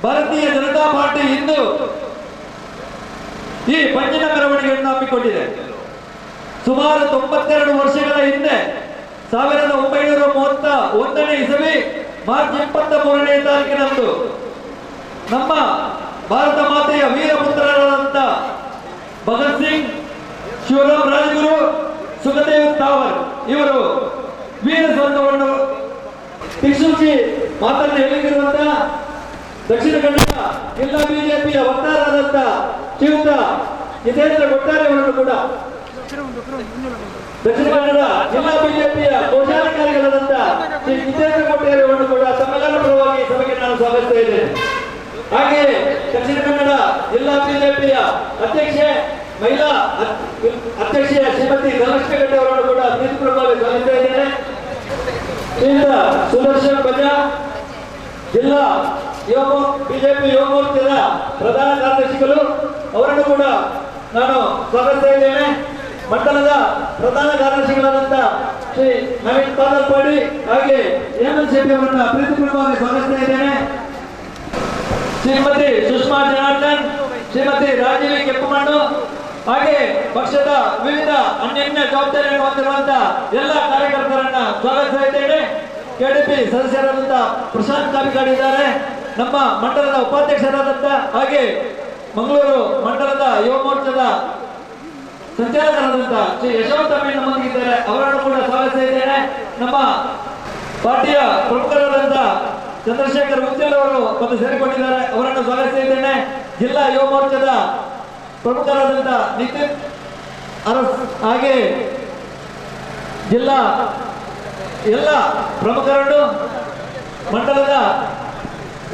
ಭಾರತೀಯ ಜನತಾ ಪಾರ್ಟಿ ಇಂದು ಈ ಪಂಜಿನ ಮೆರವಣಿಗೆಯನ್ನು ಹಮ್ಮಿಕೊಂಡಿದೆ. ಸುಮಾರು 92 ವರ್ಷಗಳ ಹಿಂದೆ 1931ನೇ ಇಸವಿ ಮಾರ್ಚ್ 23ನೇ ತಾರೀಕಿನಂದು ನಮ್ಮ ಭಾರತ ಮಾತೆಯ ವೀರಪುತ್ರರಾದಂಥ ಭಗತ್ ಸಿಂಗ್, ಶಿವರಾಮ್ ರಾಜಗುರು, ಸುಖದೇವ್ ತಾವರ್ ಇವರು ವೀರ ಸ್ವರ್ಗವನ್ನು ದಿಕ್ಸೂಚಿ ಮಾತನ್ನು ಹೇಳಿರುವಂತ ದಕ್ಷಿಣ ಕನ್ನಡ ಜಿಲ್ಲಾ ಬಿಜೆಪಿಯ ವಕ್ತಾರರಾದಂಥ ಶ್ರೀಯುತ ಜಿತೇಂದ್ರ ಕೊಟ್ಟಾರೆ ಅವರನ್ನು ಕೂಡ ದಕ್ಷಿಣ ಕನ್ನಡ ಜಿಲ್ಲಾ ಬಿಜೆಪಿಯ ಕೋಶಾಧಿಕಾರಿಗಳಾದಂಥ ಶ್ರೀ ಜಿತೇಂದ್ರ ಕೊಟ್ಟಾರೆ ಅವರನ್ನು ಕೂಡ ತಮ್ಮೆಲ್ಲರ ಪರವಾಗಿ ಸಭೆಗೆ ನಾನು ಸ್ವಾಗತಿಸ್ತಾ ಇದ್ದೇನೆ. ಹಾಗೆಯೇ ದಕ್ಷಿಣ ಕನ್ನಡ ಜಿಲ್ಲಾ ಬಿಜೆಪಿಯ ಅಧ್ಯಕ್ಷೆ, ಮಹಿಳಾ ಅಧ್ಯಕ್ಷೆ ಶ್ರೀಮತಿ ಧನಲಕ್ಷ್ಮಿ ಗಡ್ಡೆ ಅವರನ್ನು ಕೂಡ ಪ್ರೀತಿಪೂರ್ವಕವಾಗಿ ಸ್ವಾಗತಿಸ್ತಾ ಇದ್ದೇನೆ. ಶ್ರೀಯುತ ಸುದರ್ಶನ್ ಬಜಾ ಜಿಲ್ಲಾ ಬಿಜೆಪಿ ಯುವ ಮೋರ್ಚಾದ ಪ್ರಧಾನ ಕಾರ್ಯದರ್ಶಿಗಳು ಅವರನ್ನು ಕೂಡ ನಾನು ಸ್ವಾಗತಿಸ್ತಾ ಇದ್ದೇನೆ. ಮಂಡಲದ ಪ್ರಧಾನ ಕಾರ್ಯದರ್ಶಿಗಳಾದಂಥ ಶ್ರೀ ನವೀನ್ ಪಾದಲ್ಪಾಡಿ ಹಾಗೆ ಹೇಮಂತ್ ಶೆಟ್ಟಿ ಅವರನ್ನು ಪ್ರೀತಿಪೂರ್ವಕವಾಗಿ ಸ್ವಾಗತಿಸ್ತಾ ಇದ್ದೇನೆ. ಶ್ರೀಮತಿ ಸುಷ್ಮಾ ಜನಾರ್ದನ್, ಶ್ರೀಮತಿ ರಾಜೀವಿ ಕೆಂಪಮಣ್ಣು ಹಾಗೆ ಪಕ್ಷದ ವಿವಿಧ ಅನ್ಯನ್ಯ ಜವಾಬ್ದಾರಿಯನ್ನು ಹೊಂದಿರುವಂತಹ ಎಲ್ಲ ಕಾರ್ಯಕರ್ತರನ್ನ ಸ್ವಾಗತಿಸ್ತಾ ಇದ್ದೇನೆ. ಕೆಡಿಪಿ ಸದಸ್ಯರಾದಂಥ ಪ್ರಶಾಂತ್ ಕಾಪಿಕಾಡಿ ಇದ್ದಾರೆ, ನಮ್ಮ ಮಂಡಲದ ಉಪಾಧ್ಯಕ್ಷರಾದಂಥ ಹಾಗೆ ಮಂಗಳೂರು ಮಂಡಲದ ಯುವ ಮೋರ್ಚಾದ ಸಂಚಾಲಕರಾದಂಥ ಶ್ರೀ ಯಶವಂತ ನಮ್ಮೊಂದಿಗಿದ್ದಾರೆ, ಅವರನ್ನು ಕೂಡ ಸ್ವಾಗತಿಸ್ತಾ ಇದ್ದೇನೆ. ನಮ್ಮ ಪಾರ್ಟಿಯ ಪ್ರಮುಖರಾದಂಥ ಚಂದ್ರಶೇಖರ್ ಉಜ್ಜಲ್ ಅವರು ಬಂದು ಸೇರಿಕೊಂಡಿದ್ದಾರೆ, ಅವರನ್ನು ಸ್ವಾಗತಿಸ್ತಾ ಇದ್ದೇನೆ. ಜಿಲ್ಲಾ ಯುವ ಮೋರ್ಚಾದ ಪ್ರಮುಖರಾದಂಥ ನಿತಿನ್ ಅರಸ್ ಹಾಗೆ ಜಿಲ್ಲಾ ಎಲ್ಲ ಪ್ರಮುಖರನ್ನು, ಮಂಡಲದ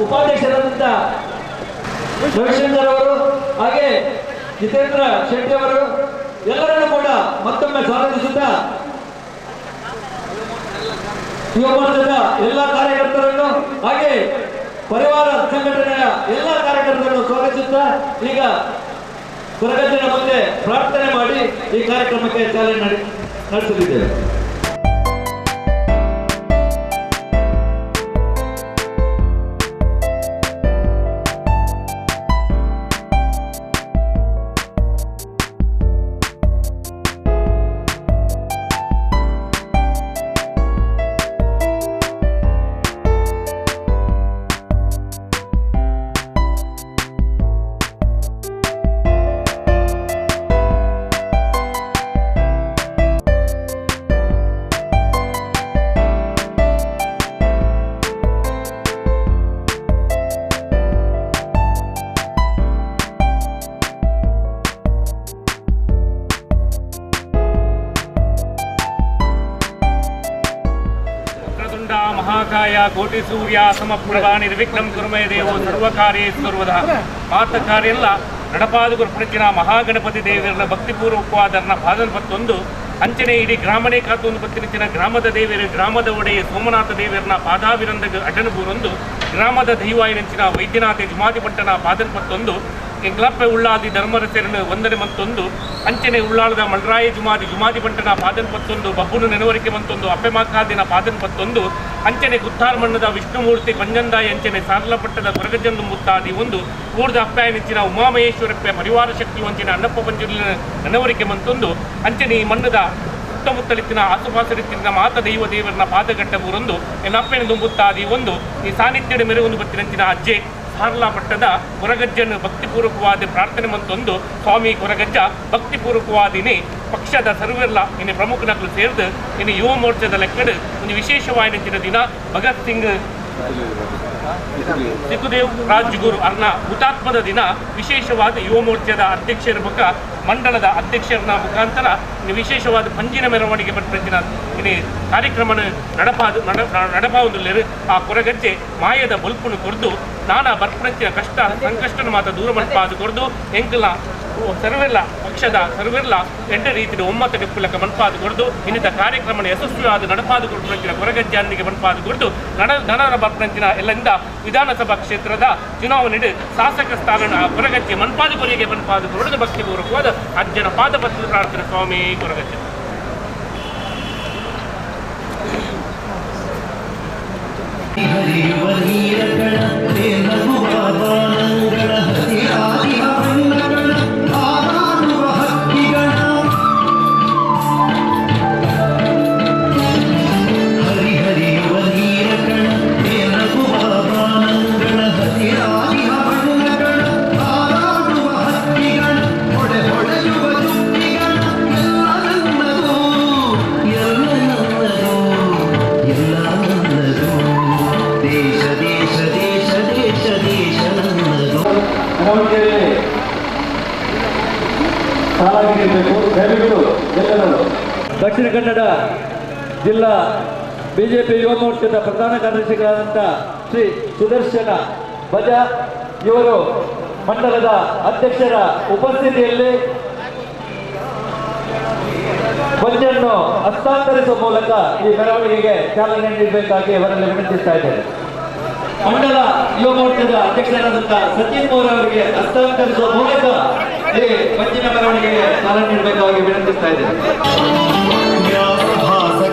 ಉಪಾಧ್ಯಕ್ಷರಾದಂಥ ರವಿಶಂಕರ್ ಅವರು ಹಾಗೆ ಜಿತೇಂದ್ರ ಶೆಟ್ಟಿ ಅವರು ಎಲ್ಲರನ್ನೂ ಕೂಡ ಮತ್ತೊಮ್ಮೆ ಸ್ವಾಗತಿಸುತ್ತಾ ಯುವ ಮೋರ್ಚಾದ ಎಲ್ಲ ಕಾರ್ಯಕರ್ತರನ್ನು ಹಾಗೆ ಪರಿವಾರ ಸಂಘಟನೆಯ ಎಲ್ಲ ಕಾರ್ಯಕರ್ತರನ್ನು ಸ್ವಾಗತಿಸುತ್ತಾ ಈಗ ಕೊರಗಜ್ಜನ ಮುಂದೆ ಪ್ರಾರ್ಥನೆ ಮಾಡಿ ಈ ಕಾರ್ಯಕ್ರಮಕ್ಕೆ ಚಾಲನೆ ನಡೆಸಲಿದ್ದೇವೆ. ಮಹಾಕಾಯ ಕೋಟಿ ಸೂರ್ಯ ಸಮಪ್ರಭಾ ನಿರ್ವಿಘ್ನಂ ಕುರುಮೇ ದೇವೋ ಸರ್ವಕಾರ್ಯೇಷು ಸರ್ವದಾ ಮಾತಕಾರ್ಯೆಲ್ಲ ನಡಪಾದುಗುರು ಪ್ರತಿನ ಮಹಾಗಣಪತಿ ದೇವರನ್ನ ಭಕ್ತಿಪೂರ್ವಕವಾದರನ್ನ ಪಾದಲ್ಪತ್ತೊಂದು ಅಂಚನೆ ಇಡೀ ಗ್ರಾಮನೇ ಕಾತೊಂದು ಪತ್ತಿನ ಗ್ರಾಮದ ದೇವರು ಗ್ರಾಮದ ಒಡೆಯ ಸೋಮನಾಥ ದೇವರನ್ನ ಪಾದಾವಿರಂದ ಅಡ್ಡನಬೂರೊಂದು ಗ್ರಾಮದ ದೈವಾಯನಂಚಿನ ವೈದ್ಯನಾಥ ಜುಮಾದಿ ಪಟ್ಟಣ ಪಾದಲ್ಪತ್ತೊಂದು ಎಂಗ್ಲಪ್ಪೆ ಉಳ್ಳಾದಿ ಧರ್ಮರಸೆರನ್ನು ವಂದನೆ ಮಂತೊಂದು ಅಂಚನೆ ಉಳ್ಳಾಳದ ಮಲ್ರಾಯ ಜುಮಾದಿ ಪಟ್ಟಣ ಪಾದನ್ಪತ್ತೊಂದು ಬಬ್ಬುನು ನೆನವರಿಕೆ ಮಂತೊಂದು ಅಪ್ಪೆ ಮಾಕಾದಿನ ಪಾದನ್ಪತ್ತೊಂದು ಅಂಚನೆ ಗುತ್ತಾರ್ ಮಣ್ಣದ ವಿಷ್ಣುಮೂರ್ತಿ ಪಂಜಂದಾಯಿ ಅಂಚನೆ ಸಾರ್ಲಪಟ್ಟದ ಕೊರಗಜ್ಜಂದು ಮುತ್ತಾದಿ ಒಂದು ಊರ್ದ ಅಪ್ಪಾಯನಿಂಚಿನ ಉಮಾಮಹೇಶ್ವರಪ್ಪೆ ಪರಿವಾರ ಶಕ್ತಿ ವಂಚಿನ ಅಣ್ಣಪ್ಪ ಪಂಜುಲಿನ ನೆನವರಿಕೆ ಮಂತೊಂದು ಅಂಚನೆ ಈ ಮಣ್ಣದ ಸುತ್ತಮುತ್ತಲಿತ್ತಿನ ಆಸುಪಾಸರಿತ್ತಿನ ಮಾತ ದೈವ ದೇವರನ್ನ ಪಾದಗಟ್ಟಬೂರೊಂದು ಎನ್ನಪ್ಪೆನ ದುಂಬುತ್ತಾದಿ ಒಂದು ಈ ಸಾನ್ನಿಧ್ಯದ ಮೆರಗೊಂದು ಬತ್ತಿನಂಚಿನ ಅಜ್ಜೆ ಸಾರ್ಲ ಪಟ್ಟದ ಕೊರಗಜ್ಜನ್ನು ಭಕ್ತಿಪೂರ್ವಕವಾದ ಪ್ರಾರ್ಥನೆ ಮಂತೊಂದು ಸ್ವಾಮಿ ಕೊರಗಜ್ಜ ಭಕ್ತಿಪೂರ್ವಕವಾದಿನಿ ಪಕ್ಷದ ಸರ್ವೆಲ್ಲ ಇನ್ನು ಪ್ರಮುಖನಗಳು ಸೇರಿದು ಇನ್ನು ಯುವ ಮೋರ್ಚಾದ ಲೆಕ್ಕಡು ಒಂದು ವಿಶೇಷವಾದ ದಿನ ಭಗತ್ ಸಿಂಗ್ ಸುಖದೇವ್ ರಾಜಗುರು ಅರ್ನ ಹುತಾತ್ಮದ ದಿನ ವಿಶೇಷವಾದ ಯುವ ಮೋರ್ಚಾದ ಅಧ್ಯಕ್ಷರ ಮುಖ ಮಂಡಲದ ಅಧ್ಯಕ್ಷರನ ಮುಖಾಂತರ ವಿಶೇಷವಾದ ಪಂಜಿನ ಮೆರವಣಿಗೆ ಬರ್ತಿನ ಇನ್ನು ಕಾರ್ಯಕ್ರಮ ನಡಪಾವುದಿಲ್ಲ ಆ ಕೊರಗಜ್ಜೆ ಮಾಯದ ಬಲ್ಪನ್ನು ಕೊರ್ದು ನಾನಾ ಬರ್ಪಂಚಿನ ಕಷ್ಟ ಸಂಕಷ್ಟನ ಮಾತ ದೂರ ಮಲ್ಪಾದು ಕೊರ್ದು ಎಂಕಲ ಸರ್ವೆಲ್ಲ ಪಕ್ಷದ ಸರ್ವೆಲ್ಲ ಎಂಟ ರೀತಿಯ ಒಮ್ಮತ ಡಿಪ್ಪುಲಕ ಮನ್ಪಾದು ಕೊಡ್ದು ಇನ್ನಿತ ಕಾರ್ಯಕ್ರಮ ಯಶಸ್ವಿಯಾದ ನಡಪಾದು ಕೊಡ್ಪಂಚಿನ ಕೊರಗಜ್ಜಾನಿಗೆ ಮನ್ಪಾದು ಕೊಡ್ದು ಗಣನ ಬರ್ಪಂಚಿನ ಎಲ್ಲರಿಂದ ವಿಧಾನಸಭಾ ಕ್ಷೇತ್ರದ ಚುನಾವಣೆ ಶಾಸಕ ಸ್ಥಾನ ಕೊರಗಜ್ಜೆ ಮನ್ಪಾದು ಕೊನೆಗೆ ಮನ್ಪಾದು ಕೊಡದು ಭಕ್ತಿಪೂರ್ವಕವಾದ ಅಜ್ಜನ ಪಾದಪತ್ರ ಪ್ರಾರ್ಥನೆ ಸ್ವಾಮಿ ಕೊರಗಜ್ಜೆ. ಹರಿಯುವ ನೀರಗಳ ದಕ್ಷಿಣ ಕನ್ನಡ ಜಿಲ್ಲಾ ಬಿಜೆಪಿ ಯುವ ಮೋರ್ಚಾದ ಪ್ರಧಾನ ಕಾರ್ಯದರ್ಶಿಗಳಾದಂಥ ಶ್ರೀ ಸುದರ್ಶನ ಭಜ ಇವರು ಮಂಡಲದ ಅಧ್ಯಕ್ಷರ ಉಪಸ್ಥಿತಿಯಲ್ಲಿ ಧ್ವಜವನ್ನು ಹಸ್ತಾಂತರಿಸುವ ಮೂಲಕ ಈ ಮೆರವಣಿಗೆಗೆ ಚಾಲನೆ ನೀಡಬೇಕಾಗಿ ಅವರಲ್ಲಿ ವಿನಂತಿಸ್ತಾ ಇದ್ದೇನೆ. ಮಂಡಲ ಯುವ ಮೋರ್ಚಾದ ಅಧ್ಯಕ್ಷರಾದಂಥ ಸಚಿನ್ ಮೋರ್ ಅವರಿಗೆ ಹಸ್ತಾಂತರಿಸುವ ಮೂಲಕ ಈ ಧ್ವಜಿನ ಮೆರವಣಿಗೆಗೆ ಚಾಲನೆ ನೀಡಬೇಕಾಗಿ ವಿನಂತಿಸ್ತಾ ಇದ್ದೇನೆ.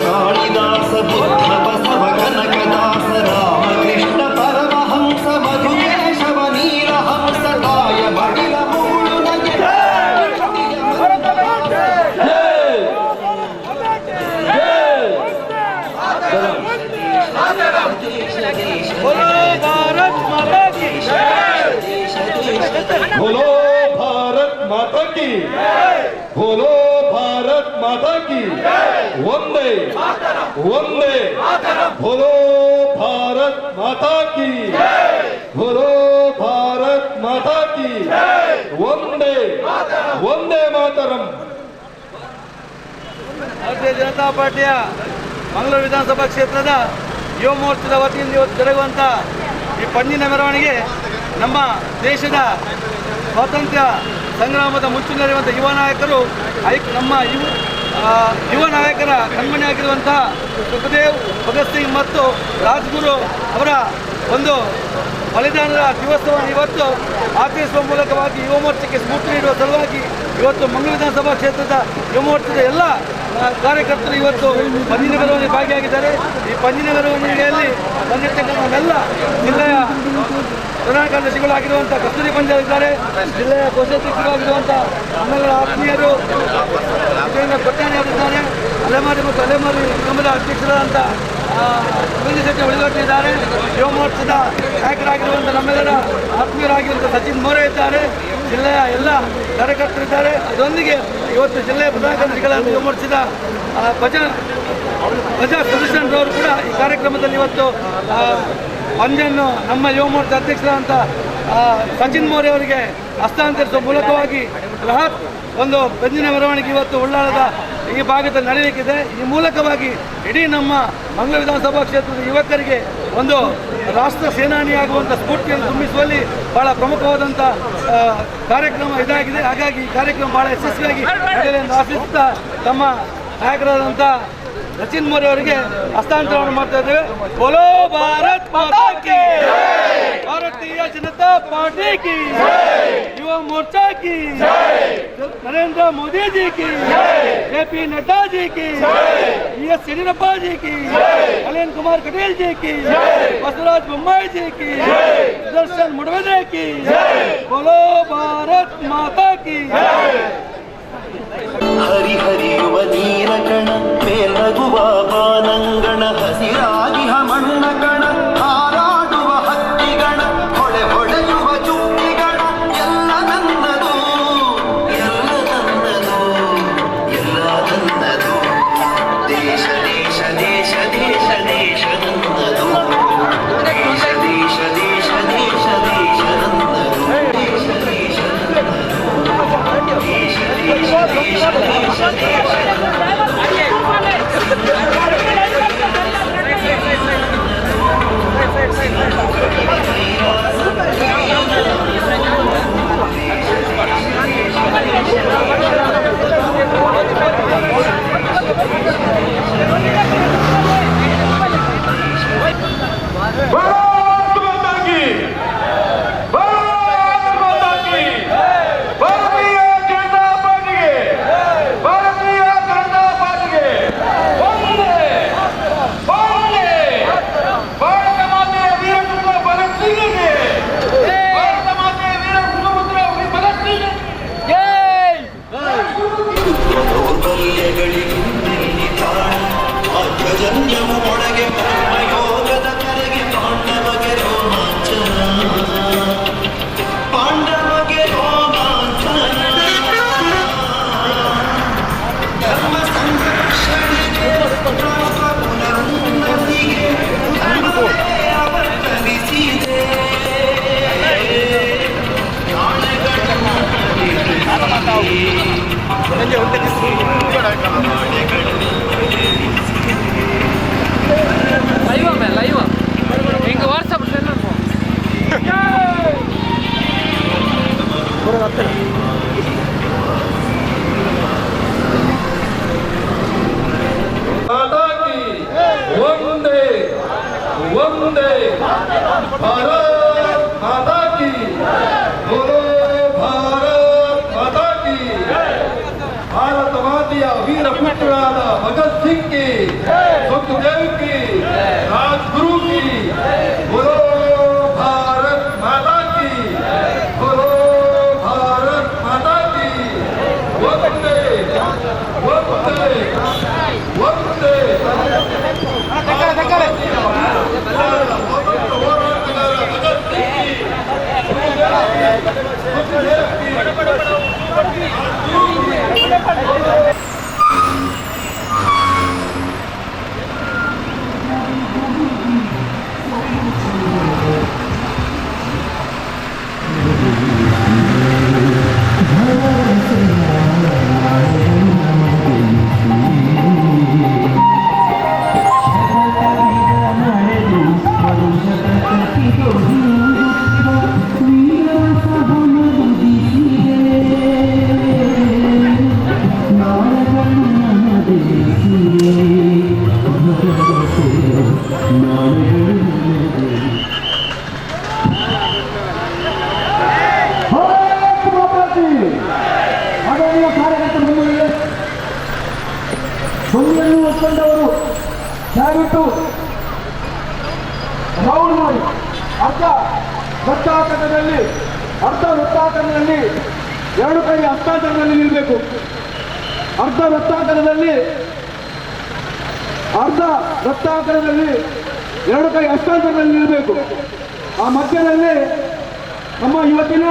ಕಾಳಿದಾಸ ಬುದ್ಧ ಬಸವ ಕನಕದಾಸ ರಾಮಕೃಷ್ಣ ಪರಮಹಂಸ ಮಧುಕೇಶವ ನೀಲಹಂಸ ಕಾಯ ಮಡಿಲ ಮೂಳು ನಗೆ बोलो भारत माता की, बोलो भारत माता की, वंदे वंदे, बोलो भारत माता की, बोलो भारत माता की, वंदे वंदे मातरम. ಭಾರತೀಯ ಜನತಾ ಪಾರ್ಟಿಯ ಮಂಗಳೂರು ವಿಧಾನಸಭಾ ಕ್ಷೇತ್ರದ ಯುವ ಮೋರ್ಚಾದ ವತಿಯಿಂದ ಇವತ್ತು ಜರುಗುವಂಥ ಈ ಪಂಜಿನ ಮೆರವಣಿಗೆ ನಮ್ಮ ದೇಶದ ಸ್ವಾತಂತ್ರ್ಯ ಸಂಗ್ರಾಮದ ಮುಂಚೂಣಿಯಲ್ಲಿರುವಂಥ ಯುವ ನಾಯಕರು ನಮ್ಮ ಯುವ ನಾಯಕರ ಕಣ್ಮಣಿ ಆಗಿರುವಂತಹ ಸುಖದೇವ್, ಭಗತ್ ಸಿಂಗ್ ಮತ್ತು ರಾಜ್ಗುರು ಅವರ ಒಂದು ಬಲಿದಾನದ ದಿವಸವನ್ನು ಇವತ್ತು ಆಚರಿಸುವ ಮೂಲಕವಾಗಿ ಯುವ ಮೋರ್ಚಾಕ್ಕೆ ಸ್ಫೂರ್ತಿ ನೀಡುವ ಸಲುವಾಗಿ ಇವತ್ತು ಮಂಗಳೂರು ವಿಧಾನಸಭಾ ಕ್ಷೇತ್ರದ ಯುವ ಮೋರ್ಚಾದ ಎಲ್ಲ ಕಾರ್ಯಕರ್ತರು ಇವತ್ತು ಪಂಜಿನ ಮೆರವಣಿಗೆ ಭಾಗಿಯಾಗಿದ್ದಾರೆ. ಈ ಪಂಜಿನ ಮೆರವಣಿಗೆಯಲ್ಲಿ ಬಂದಿರತಕ್ಕಂಥ ನಮ್ಮೆಲ್ಲ ಜಿಲ್ಲೆಯ ಪ್ರಧಾನ ಕಾರ್ಯದರ್ಶಿಗಳಾಗಿರುವಂಥ ಕಸ್ತೂರಿ ಪಂಜಾರ್ ಇದ್ದಾರೆ, ಜಿಲ್ಲೆಯ ಕೋಶಾಧ್ಯಕ್ಷರಾಗಿರುವಂಥ ನಮ್ಮೆಲ್ಲರ ಆತ್ಮೀಯರು ಕೊಟ್ಟಾಣಿ ಅವರಿದ್ದಾರೆ, ಅಲೆಮಾರಿ ಮತ್ತು ಅಲೆಮಾರಿ ನಿಗಮದ ಅಧ್ಯಕ್ಷರಾದಂಥ ಶೆಟ್ಟಿ ಉಳಿದೊಟ್ಟಿದ್ದಾರೆ, ಯುವ ಮೋರ್ಚಾದ ನಾಯಕರಾಗಿರುವಂಥ ನಮ್ಮೆಲ್ಲರ ಆತ್ಮೀಯರಾಗಿರುವಂಥ ಸಚಿನ್ ಮೋರೆ ಇದ್ದಾರೆ, ಜಿಲ್ಲೆಯ ಎಲ್ಲ ಕಾರ್ಯಕರ್ತರಿದ್ದಾರೆ. ಅದರೊಂದಿಗೆ ಇವತ್ತು ಜಿಲ್ಲೆಯ ಪ್ರಧಾನ ಕಾರ್ಯದರ್ಶಿಗಳಾದ ಯುವ ಮೋರ್ಚಾದ ಭಜ ಸುದರ್ಶನ್ರವರು ಕೂಡ ಈ ಕಾರ್ಯಕ್ರಮದಲ್ಲಿ ಇವತ್ತು ಪಂಜನ್ನು ನಮ್ಮ ಯುವ ಮೋರ್ಚಾ ಅಧ್ಯಕ್ಷರಾದಂಥ ಸಚಿನ್ ಮೋರೆ ಅವರಿಗೆ ಹಸ್ತಾಂತರಿಸುವ ಮೂಲಕವಾಗಿ ಬೃಹತ್ ಒಂದು ಪಂಜಿನ ಮೆರವಣಿಗೆ ಇವತ್ತು ಉಳ್ಳಾಳದ ಈ ಭಾಗದಲ್ಲಿ ನಡೆಯಲಿಕ್ಕಿದೆ. ಈ ಮೂಲಕವಾಗಿ ಇಡೀ ನಮ್ಮ ಮಂಗಳೂರು ವಿಧಾನಸಭಾ ಕ್ಷೇತ್ರದ ಯುವಕರಿಗೆ ಒಂದು ರಾಷ್ಟ್ರ ಸೇನಾನಿಯಾಗುವಂಥ ಸ್ಫೂರ್ತಿಯನ್ನು ತುಂಬಿಸುವಲ್ಲಿ ಬಹಳ ಪ್ರಮುಖವಾದಂಥ ಕಾರ್ಯಕ್ರಮ ಇದಾಗಿದೆ. ಹಾಗಾಗಿ ಈ ಕಾರ್ಯಕ್ರಮ ಬಹಳ ಯಶಸ್ವಿಯಾಗಿ ನಡೆಯಲಿ ಎಂದು ಆಶಿಸುತ್ತಾ ತಮ್ಮ ನಾಯಕರಾದಂಥ ಸಚಿನ್ ಮೋರೆ ಅವರಿಗೆ ಹಸ್ತಾಂತರವನ್ನು ಮಾಡ್ತಾ ಇದ್ದೇವೆ. ಬೋಲೋ ಭಾರತ್ ಮಾತಾ ಕಿ, ಭಾರತೀಯ ಜನತಾ ಪಾರ್ಟಿ की, युवा मोर्चा की, नरेंद्र मोदी जी की, जेपी नड्डा जी की, एस येडियुरप्पा जी की, नलिन कुमार कटील जी की, बसवराज बोम्माई जी की, सुदर्शन मुडवेदे की, बोलो भारत माता की. ಹರಿ ಹರಿಯುವ ನೀರ ಕಣ ಮೇಲಗುವ ಬಾನಂಗಣ ಹಸಿರಾಗಿ ಮಣ್ಣ ಕಣ ಹಾರಾಡುವ ಹಕ್ಕಿಗಣ ಹೊಳೆ ಹೊಡೆಯುವ ಚುಕ್ಕಿಗಣ ಎಲ್ಲ ನನ್ನದು ಎಲ್ಲ ನನ್ನದು ಎಲ್ಲ ನನ್ನದು ದೇಶ ದೇಶ ದೇಶ ದೇಶ ದೇಶ ನನ್ನದು ದೇಶ ದೇಶ ದೇಶ ದೇಶ ದೇಶ ನನ್ನದು ದೇಶ ದೇಶ ನನ್ನದು ದೇಶ ದೇಶ ದೇಶ ದೇಶ ದೇಶ भारत माता की, भारत माता की, भारतीय जनता पार्टी के, भारतीय जनता पार्टी के, वंदे वंदे, भारत माते वीर पुत्र भगत सिंह के, भारत माते वीर पुत्र भगत सिंह जय. ದೌರ್ಬಲ್ಯಗಳಿಗಿಂದಿಲ್ಲಿ ತಾಣ ಅಧ್ವಜನ್ಯವು ಒಳಗೆ ಕರ್ಮಯೋಗದ ಕರೆಗೆ ಪಾಂಡವಗೆ ರೋಮಾಂಚನ ಪಾಂಡವಗೆ ರೋಮಾಂಚನ ಧರ್ಮ ಸಂರಕ್ಷಣೆಗೆ ಪುನರುನ್ನತಿಗೆ ಧರ್ಮವೇ ಅವತರಿಸಿದೆ ನಾಳೆಗಳ वीर पुत्राद भगत सिंह की, सुखदेव की, राजगुरु की, बोलो भारत माता की, बोलो भारत माता की, वंदे वंदे वंदे। ಧ್ವನಿಯನ್ನು ಒಪ್ಪಿಕೊಂಡವರು ದಯವಿಟ್ಟು ರೌಂಡ್ ಮಾಡಿ ಅರ್ಧ ವೃತ್ತಾಕಾರದಲ್ಲಿ ಎರಡು ಕೈ ಹಸ್ತಾಂತರದಲ್ಲಿ ನಿಲ್ಲಬೇಕು. ಅರ್ಧ ವೃತ್ತಾಕಾರದಲ್ಲಿ ಎರಡು ಕೈ ಹಸ್ತಾಂತರದಲ್ಲಿ ನಿಲ್ಲಬೇಕು. ಆ ಮಧ್ಯದಲ್ಲಿ ನಮ್ಮ ಇವತ್ತಿನ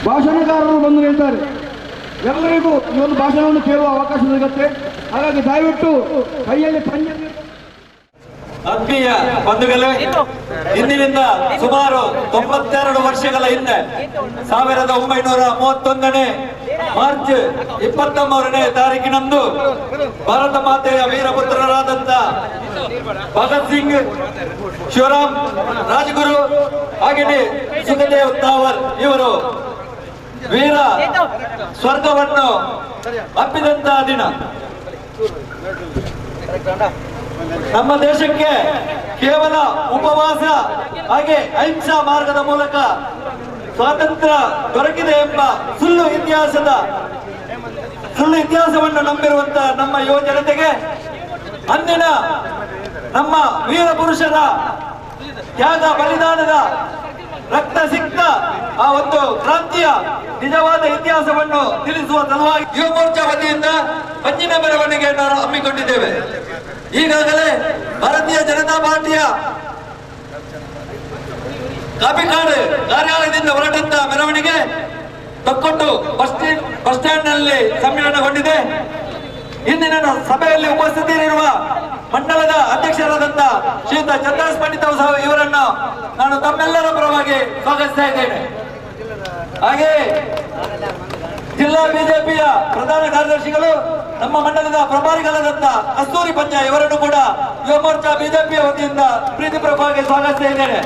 ಭಾಷಣಕಾರರು ಬಂದು ನಿಲ್ತಾರೆ. ಎಲ್ಲರಿಗೂ ಈ ಒಂದು ಭಾಷಣವನ್ನು ಕೇಳುವ ಅವಕಾಶ ಸಿಗುತ್ತೆ. ಹಾಗಾಗಿ ದಯವಿಟ್ಟು ಕೈಯಲ್ಲಿ ಪಂಜಲ್ಲಿ ಆತ್ಮೀಯ ಬಂಧುಗಳೇ, ಇಂದಿನಿಂದ ಸುಮಾರು 92 ವರ್ಷಗಳ ಹಿಂದೆ 1931ನೇ ಮಾರ್ಚ್ 23ನೇ ತಾರೀಕಿನಂದು ಭಾರತ ಮಾತೆಯ ವೀರಪುತ್ರರಾದಂತ ಭಗತ್ ಸಿಂಗ್, ಶಿವರಾಮ್ ರಾಜಗುರು ಹಾಗೆಯೇ ಸುಖದೇವ್ ತಾವರ್ ಇವರು ವೀರ ಸ್ವರ್ಗವನ್ನು ಅಪ್ಪಿದಂತಹ ದಿನ. ನಮ್ಮ ದೇಶಕ್ಕೆ ಕೇವಲ ಉಪವಾಸ ಹಾಗೆ ಅಹಿಂಸಾ ಮಾರ್ಗದ ಮೂಲಕ ಸ್ವಾತಂತ್ರ್ಯ ದೊರಕಿದೆ ಎಂಬ ಸುಳ್ಳು ಇತಿಹಾಸವನ್ನು ನಂಬಿರುವಂತಹ ನಮ್ಮ ಯುವ ಜನತೆಗೆ ಅಂದಿನ ನಮ್ಮ ವೀರ ಪುರುಷರ ತ್ಯಾಗ ಬಲಿದಾನದ ರಕ್ತ ಸಿಕ್ತ ಆ ಒಂದು ಕ್ರಾಂತಿಯ ನಿಜವಾದ ಇತಿಹಾಸವನ್ನು ತಿಳಿಸುವ ಸಲುವಾಗಿ ಯುವ ಮೋರ್ಚಾ ವತಿಯಿಂದ ಪಂಜಿನ ಮೆರವಣಿಗೆಯನ್ನು ಹಮ್ಮಿಕೊಂಡಿದ್ದೇವೆ. ಈಗಾಗಲೇ ಭಾರತೀಯ ಜನತಾ ಪಾರ್ಟಿಯ ಕಾಪಿಕಾಡು ಕಾರ್ಯಾಲಯದಿಂದ ಹೊರಟಂತ ಮೆರವಣಿಗೆ ತೊಕ್ಕೊಟ್ಟು ಬಸ್ ಸ್ಟ್ಯಾಂಡ್ ನಲ್ಲಿ ಸಮ್ಮಿಲನಗೊಂಡಿದೆ. ಇಂದಿನ ಸಭೆಯಲ್ಲಿ ಉಪಸ್ಥಿತರಿರುವ ಮಂಡಲದ ಅಧ್ಯಕ್ಷರಾದಂತ ಶ್ರೀಯುತ ಚಂದ್ರದಾಸ್ ಪಂಡಿತ್ ಇವರನ್ನು ನಾನು ತಮ್ಮೆಲ್ಲರ ಪರವಾಗಿ ಸ್ವಾಗತಿಸ್ತಾ ಇದ್ದೇನೆ. ಹಾಗೆ ಜಿಲ್ಲಾ ಬಿಜೆಪಿಯ ಪ್ರಧಾನ ಕಾರ್ಯದರ್ಶಿಗಳು ನಮ್ಮ ಮಂಡಲದ ಪ್ರಭಾರಿಗಳಾದಂತ ಕಸ್ತೂರಿ ಪಂಜ ಇವರನ್ನು ಕೂಡ ಯುವ ಮೋರ್ಚಾ ಬಿಜೆಪಿಯ ವತಿಯಿಂದ ಪ್ರೀತಿಪೂರ್ವಕವಾಗಿ ಸ್ವಾಗತಿಸ್ತಾ ಇದ್ದೇನೆ.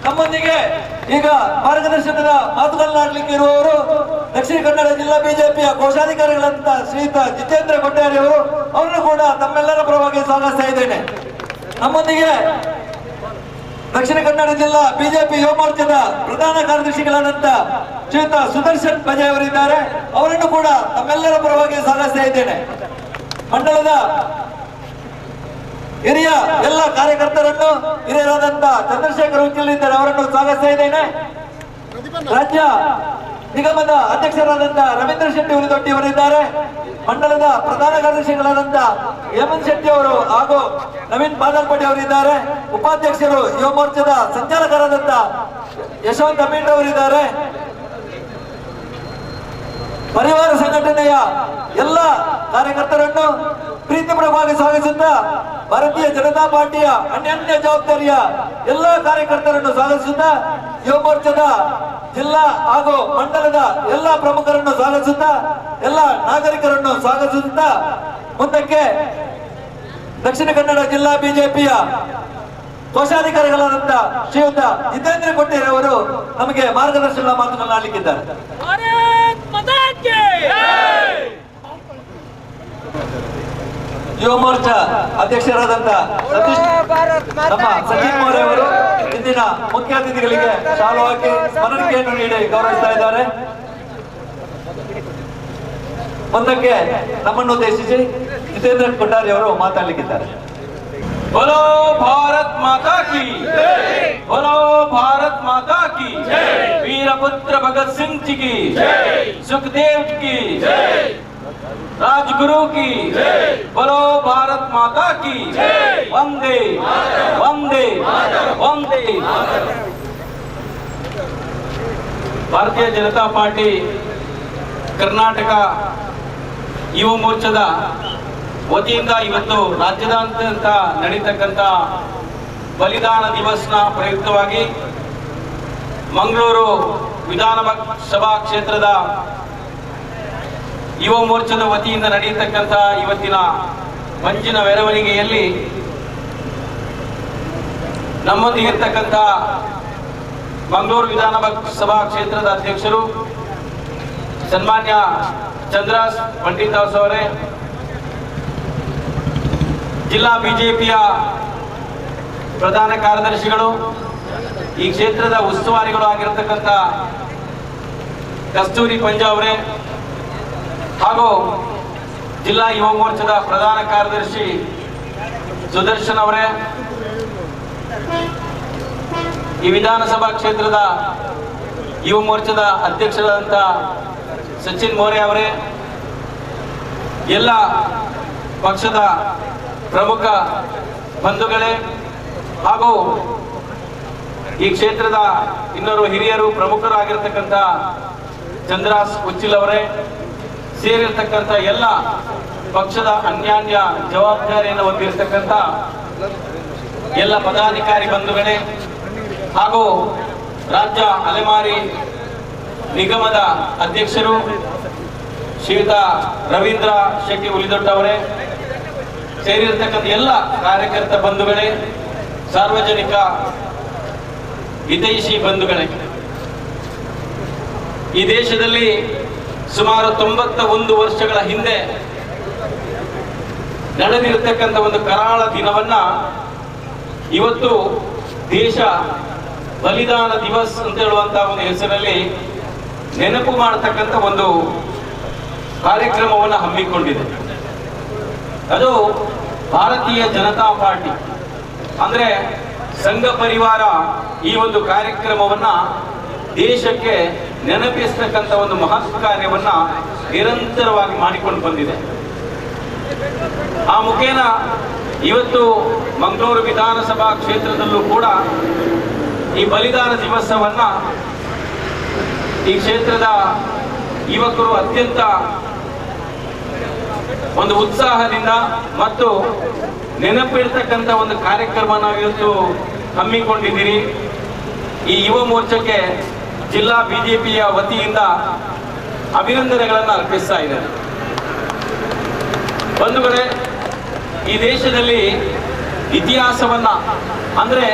ನಮ್ಮೊಂದಿಗೆ ಈಗ ಮಾರ್ಗದರ್ಶನದ ಮಾತುಗಳನ್ನಾಡಲಿಕ್ಕೆ ಇರುವವರು ದಕ್ಷಿಣ ಕನ್ನಡ ಜಿಲ್ಲಾ ಬಿಜೆಪಿಯ ಕೋಶಾಧಿಕಾರಿಗಳಂತ ಶ್ರೀಯುತ ಜಿತೇಂದ್ರ ಕೊಟ್ಟಾರಿ ಅವರು, ಅವರನ್ನು ಕೂಡ ತಮ್ಮೆಲ್ಲರ ಪರವಾಗಿ ಸ್ವಾಗತಿಸ್ತಾ ಇದ್ದೇನೆ. ನಮ್ಮೊಂದಿಗೆ ದಕ್ಷಿಣ ಕನ್ನಡ ಜಿಲ್ಲಾ ಬಿಜೆಪಿ ಯುವ ಮೋರ್ಚಾದ ಪ್ರಧಾನ ಕಾರ್ಯದರ್ಶಿಗಳಾದಂತ ಶ್ರೀಯುತ ಸುದರ್ಶನ್ ಬಜೆ ಅವರಿದ್ದಾರೆ, ಅವರನ್ನು ಕೂಡ ತಮ್ಮೆಲ್ಲರ ಪರವಾಗಿ ಸ್ವಾಗತಿಸ್ತಾ ಇದ್ದೇನೆ. ಮಂಡಲದ ಹಿರಿಯ ಎಲ್ಲ ಕಾರ್ಯಕರ್ತರನ್ನು ಹಿರಿಯರಾದಂತ ಚಂದ್ರಶೇಖರ್ ಉಚ್ಚಿಲಿದ್ದಾರೆ, ಅವರನ್ನು ಸ್ವಾಗತಿಸ್ತಾ ಇದ್ದೇನೆ. ರಾಜ್ಯ ನಿಗಮದ ಅಧ್ಯಕ್ಷರಾದಂತ ರವೀಂದ್ರ ಶೆಟ್ಟಿ ಉರಿದೊಡ್ಡಿ ಅವರಿದ್ದಾರೆ. ಮಂಡಲದ ಪ್ರಧಾನ ಕಾರ್ಯದರ್ಶಿಗಳಾದಂತ ಹೇಮಂತ್ ಶೆಟ್ಟಿ ಅವರು ಹಾಗೂ ನವೀನ್ ಬಾದಲ್ಪಡಿ ಅವರಿದ್ದಾರೆ. ಉಪಾಧ್ಯಕ್ಷರು ಯುವ ಮೋರ್ಚಾದ ಸಂಚಾಲಕರಾದಂತ ಯಶವಂತ್ ಅಮೀನ್ ಅವರಿದ್ದಾರೆ. ಪರಿವಾರ ಸಂಘಟನೆಯ ಎಲ್ಲ ಕಾರ್ಯಕರ್ತರನ್ನು ಪ್ರೀತಿಪೂರ್ವಕವಾಗಿ ಸ್ವಾಗತಿಸುತ್ತಾ ಭಾರತೀಯ ಜನತಾ ಪಾರ್ಟಿಯ ಅನ್ಯಾನ್ಯ ಜವಾಬ್ದಾರಿಯ ಎಲ್ಲ ಕಾರ್ಯಕರ್ತರನ್ನು ಸ್ವಾಗತಿಸುತ್ತಾ ಯುವ ಮೋರ್ಚಾದ ಜಿಲ್ಲಾ ಹಾಗೂ ಮಂಡಲದ ಎಲ್ಲ ಪ್ರಮುಖರನ್ನು ಸ್ವಾಗತಿಸುತ್ತಾ ಎಲ್ಲ ನಾಗರಿಕರನ್ನು ಸ್ವಾಗತಿಸುತ್ತಾ ಮುಂದಕ್ಕೆ ದಕ್ಷಿಣ ಕನ್ನಡ ಜಿಲ್ಲಾ ಬಿಜೆಪಿಯ ಕೋಶಾಧಿಕಾರಿಗಳಾದಂತ ಶ್ರೀಯುತ ಜಿತೇಂದ್ರ ಕೊಟ್ಟೇರಿ ಅವರು ನಮಗೆ ಮಾರ್ಗದರ್ಶನದ ಮಾತುಗಳನ್ನು ಆಡಲಿಕ್ಕಿದ್ದಾರೆ. ಯುವ ಮೋರ್ಚಾ ಅಧ್ಯಕ್ಷರಾದಂತ ನಮ್ಮ ಸಚಿನ್ ಮೋರೆ ಅವರು ಇಂದಿನ ಮುಖ್ಯ ಅತಿಥಿಗಳಿಗೆ ಶಾಲು ಹಾಕಿ ಸ್ಮರಣಿಕೆಯನ್ನು ನೀಡಿ ಗೌರವಿಸ್ತಾ ಇದ್ದಾರೆ. ಮುಂದಕ್ಕೆ ನಮ್ಮನ್ನು ಉದ್ದೇಶಿಸಿ ಜಿತೇಂದ್ರ ಕೊಠಾರಿ ಅವರು ಮಾತಾಡಲಿಕ್ಕಿದ್ದಾರೆ. बोलो भारत माता की बोलो भारत माता की वीरपुत्र भगत सिंह जी की सुखदेव की राजगुरु की बोलो भारत माता की वंदे वंदे वंदे. ಭಾರತೀಯ ಜನತಾ ಪಾರ್ಟಿ ಕರ್ನಾಟಕ ಯುವ ಮೋರ್ಚಾದ ವತಿಯಿಂದ ಇವತ್ತು ರಾಜ್ಯದಾದ್ಯಂತ ನಡೀತಕ್ಕಂಥ ಬಲಿದಾನ ದಿವಸ್ನ ಪ್ರಯುಕ್ತವಾಗಿ ಮಂಗಳೂರು ವಿಧಾನಸಭಾ ಕ್ಷೇತ್ರದ ಯುವ ಮೋರ್ಚಾದ ವತಿಯಿಂದ ನಡೆಯತಕ್ಕಂಥ ಇವತ್ತಿನ ಮಂಜಿನ ಮೆರವಣಿಗೆಯಲ್ಲಿ ನಮ್ಮೊಂದಿಗಿರ್ತಕ್ಕಂಥ ಮಂಗಳೂರು ವಿಧಾನಸಭಾ ಕ್ಷೇತ್ರದ ಅಧ್ಯಕ್ಷರು ಸನ್ಮಾನ್ಯ ಚಂದ್ರಾಸ್ ಪಂಡಿತಾಸ್ ಅವರೇ, ಜಿಲ್ಲಾ ಬಿಜೆಪಿಯ ಪ್ರಧಾನ ಕಾರ್ಯದರ್ಶಿಗಳು, ಈ ಕ್ಷೇತ್ರದ ಉಸ್ತುವಾರಿಗಳು ಆಗಿರತಕ್ಕಂಥ ಕಸ್ತೂರಿ ಪಂಜಾ ಅವರೇ, ಹಾಗೂ ಜಿಲ್ಲಾ ಯುವ ಮೋರ್ಚಾದ ಪ್ರಧಾನ ಕಾರ್ಯದರ್ಶಿ ಸುದರ್ಶನ್ ಅವರೇ, ಈ ವಿಧಾನಸಭಾ ಕ್ಷೇತ್ರದ ಯುವ ಮೋರ್ಚಾದ ಅಧ್ಯಕ್ಷರಾದಂಥ ಸಚಿನ್ ಮೋರೆ ಅವರೇ, ಎಲ್ಲ ಪಕ್ಷದ ಪ್ರಮುಖ ಬಂಧುಗಳೇ, ಹಾಗೂ ಈ ಕ್ಷೇತ್ರದ ಇನ್ನೊರು ಹಿರಿಯರು ಪ್ರಮುಖರಾಗಿರ್ತಕ್ಕಂಥ ಚಂದ್ರಾಸ್ ಉಚ್ಚಿಲ್ ಅವರೇ ಸೇರಿರ್ತಕ್ಕಂಥ ಎಲ್ಲ ಪಕ್ಷದ ಅನ್ಯಾನ್ಯ ಜವಾಬ್ದಾರಿಯನ್ನು ಹೊಂದಿರತಕ್ಕಂಥ ಎಲ್ಲ ಪದಾಧಿಕಾರಿ ಬಂಧುಗಳೇ, ಹಾಗೂ ರಾಜ್ಯ ಅಲೆಮಾರಿ ನಿಗಮದ ಅಧ್ಯಕ್ಷರು ಶ್ರೀಯುತ ರವೀಂದ್ರ ಶೆಟ್ಟಿ ಹುಲಿದೊಡ್ಡ ಅವರೇ, ಸೇರಿರ್ತಕ್ಕಂಥ ಎಲ್ಲ ಕಾರ್ಯಕರ್ತ ಬಂಧುಗಳೇ, ಸಾರ್ವಜನಿಕ ಹಿತೈಷಿ ಬಂಧುಗಳೇ, ಈ ದೇಶದಲ್ಲಿ ಸುಮಾರು 91 ವರ್ಷಗಳ ಹಿಂದೆ ನಡೆದಿರತಕ್ಕಂಥ ಒಂದು ಕರಾಳ ದಿನವನ್ನ ಇವತ್ತು ದೇಶ ಬಲಿದಾನ ದಿವಸ್ ಅಂತ ಹೇಳುವಂತಹ ಒಂದು ಹೆಸರಲ್ಲಿ ನೆನಪು ಮಾಡತಕ್ಕಂಥ ಒಂದು ಕಾರ್ಯಕ್ರಮವನ್ನು ಹಮ್ಮಿಕೊಂಡಿದೆ. ಅದು ಭಾರತೀಯ ಜನತಾ ಪಾರ್ಟಿ ಅಂದ್ರೆ ಸಂಘ ಪರಿವಾರ ಈ ಒಂದು ಕಾರ್ಯಕ್ರಮವನ್ನ ದೇಶಕ್ಕೆ ನೆನಪಿಸ್ತಕ್ಕಂಥ ಒಂದು ಮಹತ್ ಕಾರ್ಯವನ್ನ ನಿರಂತರವಾಗಿ ಮಾಡಿಕೊಂಡು ಬಂದಿದೆ. ಆ ಮುಖೇನ ಇವತ್ತು ಮಂಗಳೂರು ವಿಧಾನಸಭಾ ಕ್ಷೇತ್ರದಲ್ಲೂ ಕೂಡ ಈ ಬಲಿದಾನ ದಿವಸವನ್ನ ಈ ಕ್ಷೇತ್ರದ ಯುವಕರು ಅತ್ಯಂತ ಒಂದು ಉತ್ಸಾಹದಿಂದ ಮತ್ತು ನೆನಪಿಡ್ತಕ್ಕಂಥ ಒಂದು ಕಾರ್ಯಕ್ರಮ ನಾವು ಇವತ್ತು ಹಮ್ಮಿಕೊಂಡಿದ್ದೀರಿ. ಈ ಯುವ ಮೋರ್ಚಾಕ್ಕೆ ಜಿಲ್ಲಾ ಬಿಜೆಪಿಯ ವತಿಯಿಂದ ಅಭಿನಂದನೆಗಳನ್ನು ಅರ್ಪಿಸ್ತಾ ಇದ್ದಾರೆ. ಬಂಧುಗಳೇ, ಈ ದೇಶದಲ್ಲಿ ಇತಿಹಾಸವನ್ನ ಅಂದ್ರೆ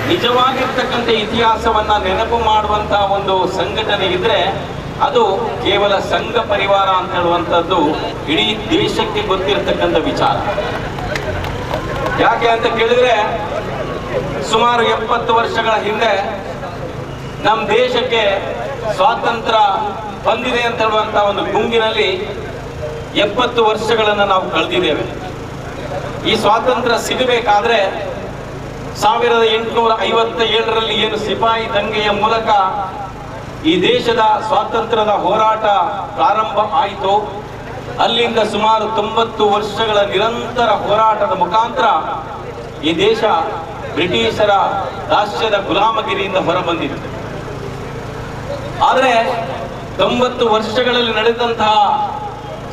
ನಿಜವಾಗಿರ್ತಕ್ಕಂಥ ಇತಿಹಾಸವನ್ನ ನೆನಪು ಮಾಡುವಂತಹ ಒಂದು ಸಂಘಟನೆ ಇದ್ರೆ ಅದು ಕೇವಲ ಸಂಘ ಪರಿವಾರ ಅಂತ ಹೇಳುವಂಥದ್ದು ಇಡೀ ದೇಶಕ್ಕೆ ಗೊತ್ತಿರತಕ್ಕಂಥ ವಿಚಾರ. ಯಾಕೆ ಅಂತ ಕೇಳಿದ್ರೆ ಸುಮಾರು 70 ವರ್ಷಗಳ ಹಿಂದೆ ನಮ್ಮ ದೇಶಕ್ಕೆ ಸ್ವಾತಂತ್ರ್ಯ ಬಂದಿದೆ ಅಂತ ಹೇಳುವಂತಹ ಒಂದು ಗುಂಗಿನಲ್ಲಿ 70 ವರ್ಷಗಳನ್ನು ನಾವು ಕಳೆದಿದ್ದೇವೆ. ಈ ಸ್ವಾತಂತ್ರ್ಯ ಸಿಗಬೇಕಾದ್ರೆ 1857ರಲ್ಲಿ ಏನು ಸಿಪಾಯಿ ದಂಗೆಯ ಮೂಲಕ ಈ ದೇಶದ ಸ್ವಾತಂತ್ರ್ಯದ ಹೋರಾಟ ಪ್ರಾರಂಭ ಆಯಿತು, ಅಲ್ಲಿಂದ ಸುಮಾರು 90 ವರ್ಷಗಳ ನಿರಂತರ ಹೋರಾಟದ ಮುಖಾಂತರ ಈ ದೇಶ ಬ್ರಿಟಿಷರ ದಾಸ್ಯದ ಗುಲಾಮಗಿರಿಯಿಂದ ಹೊರಬಂದಿದೆ. ಆದರೆ 90 ವರ್ಷಗಳಲ್ಲಿ ನಡೆದಂತಹ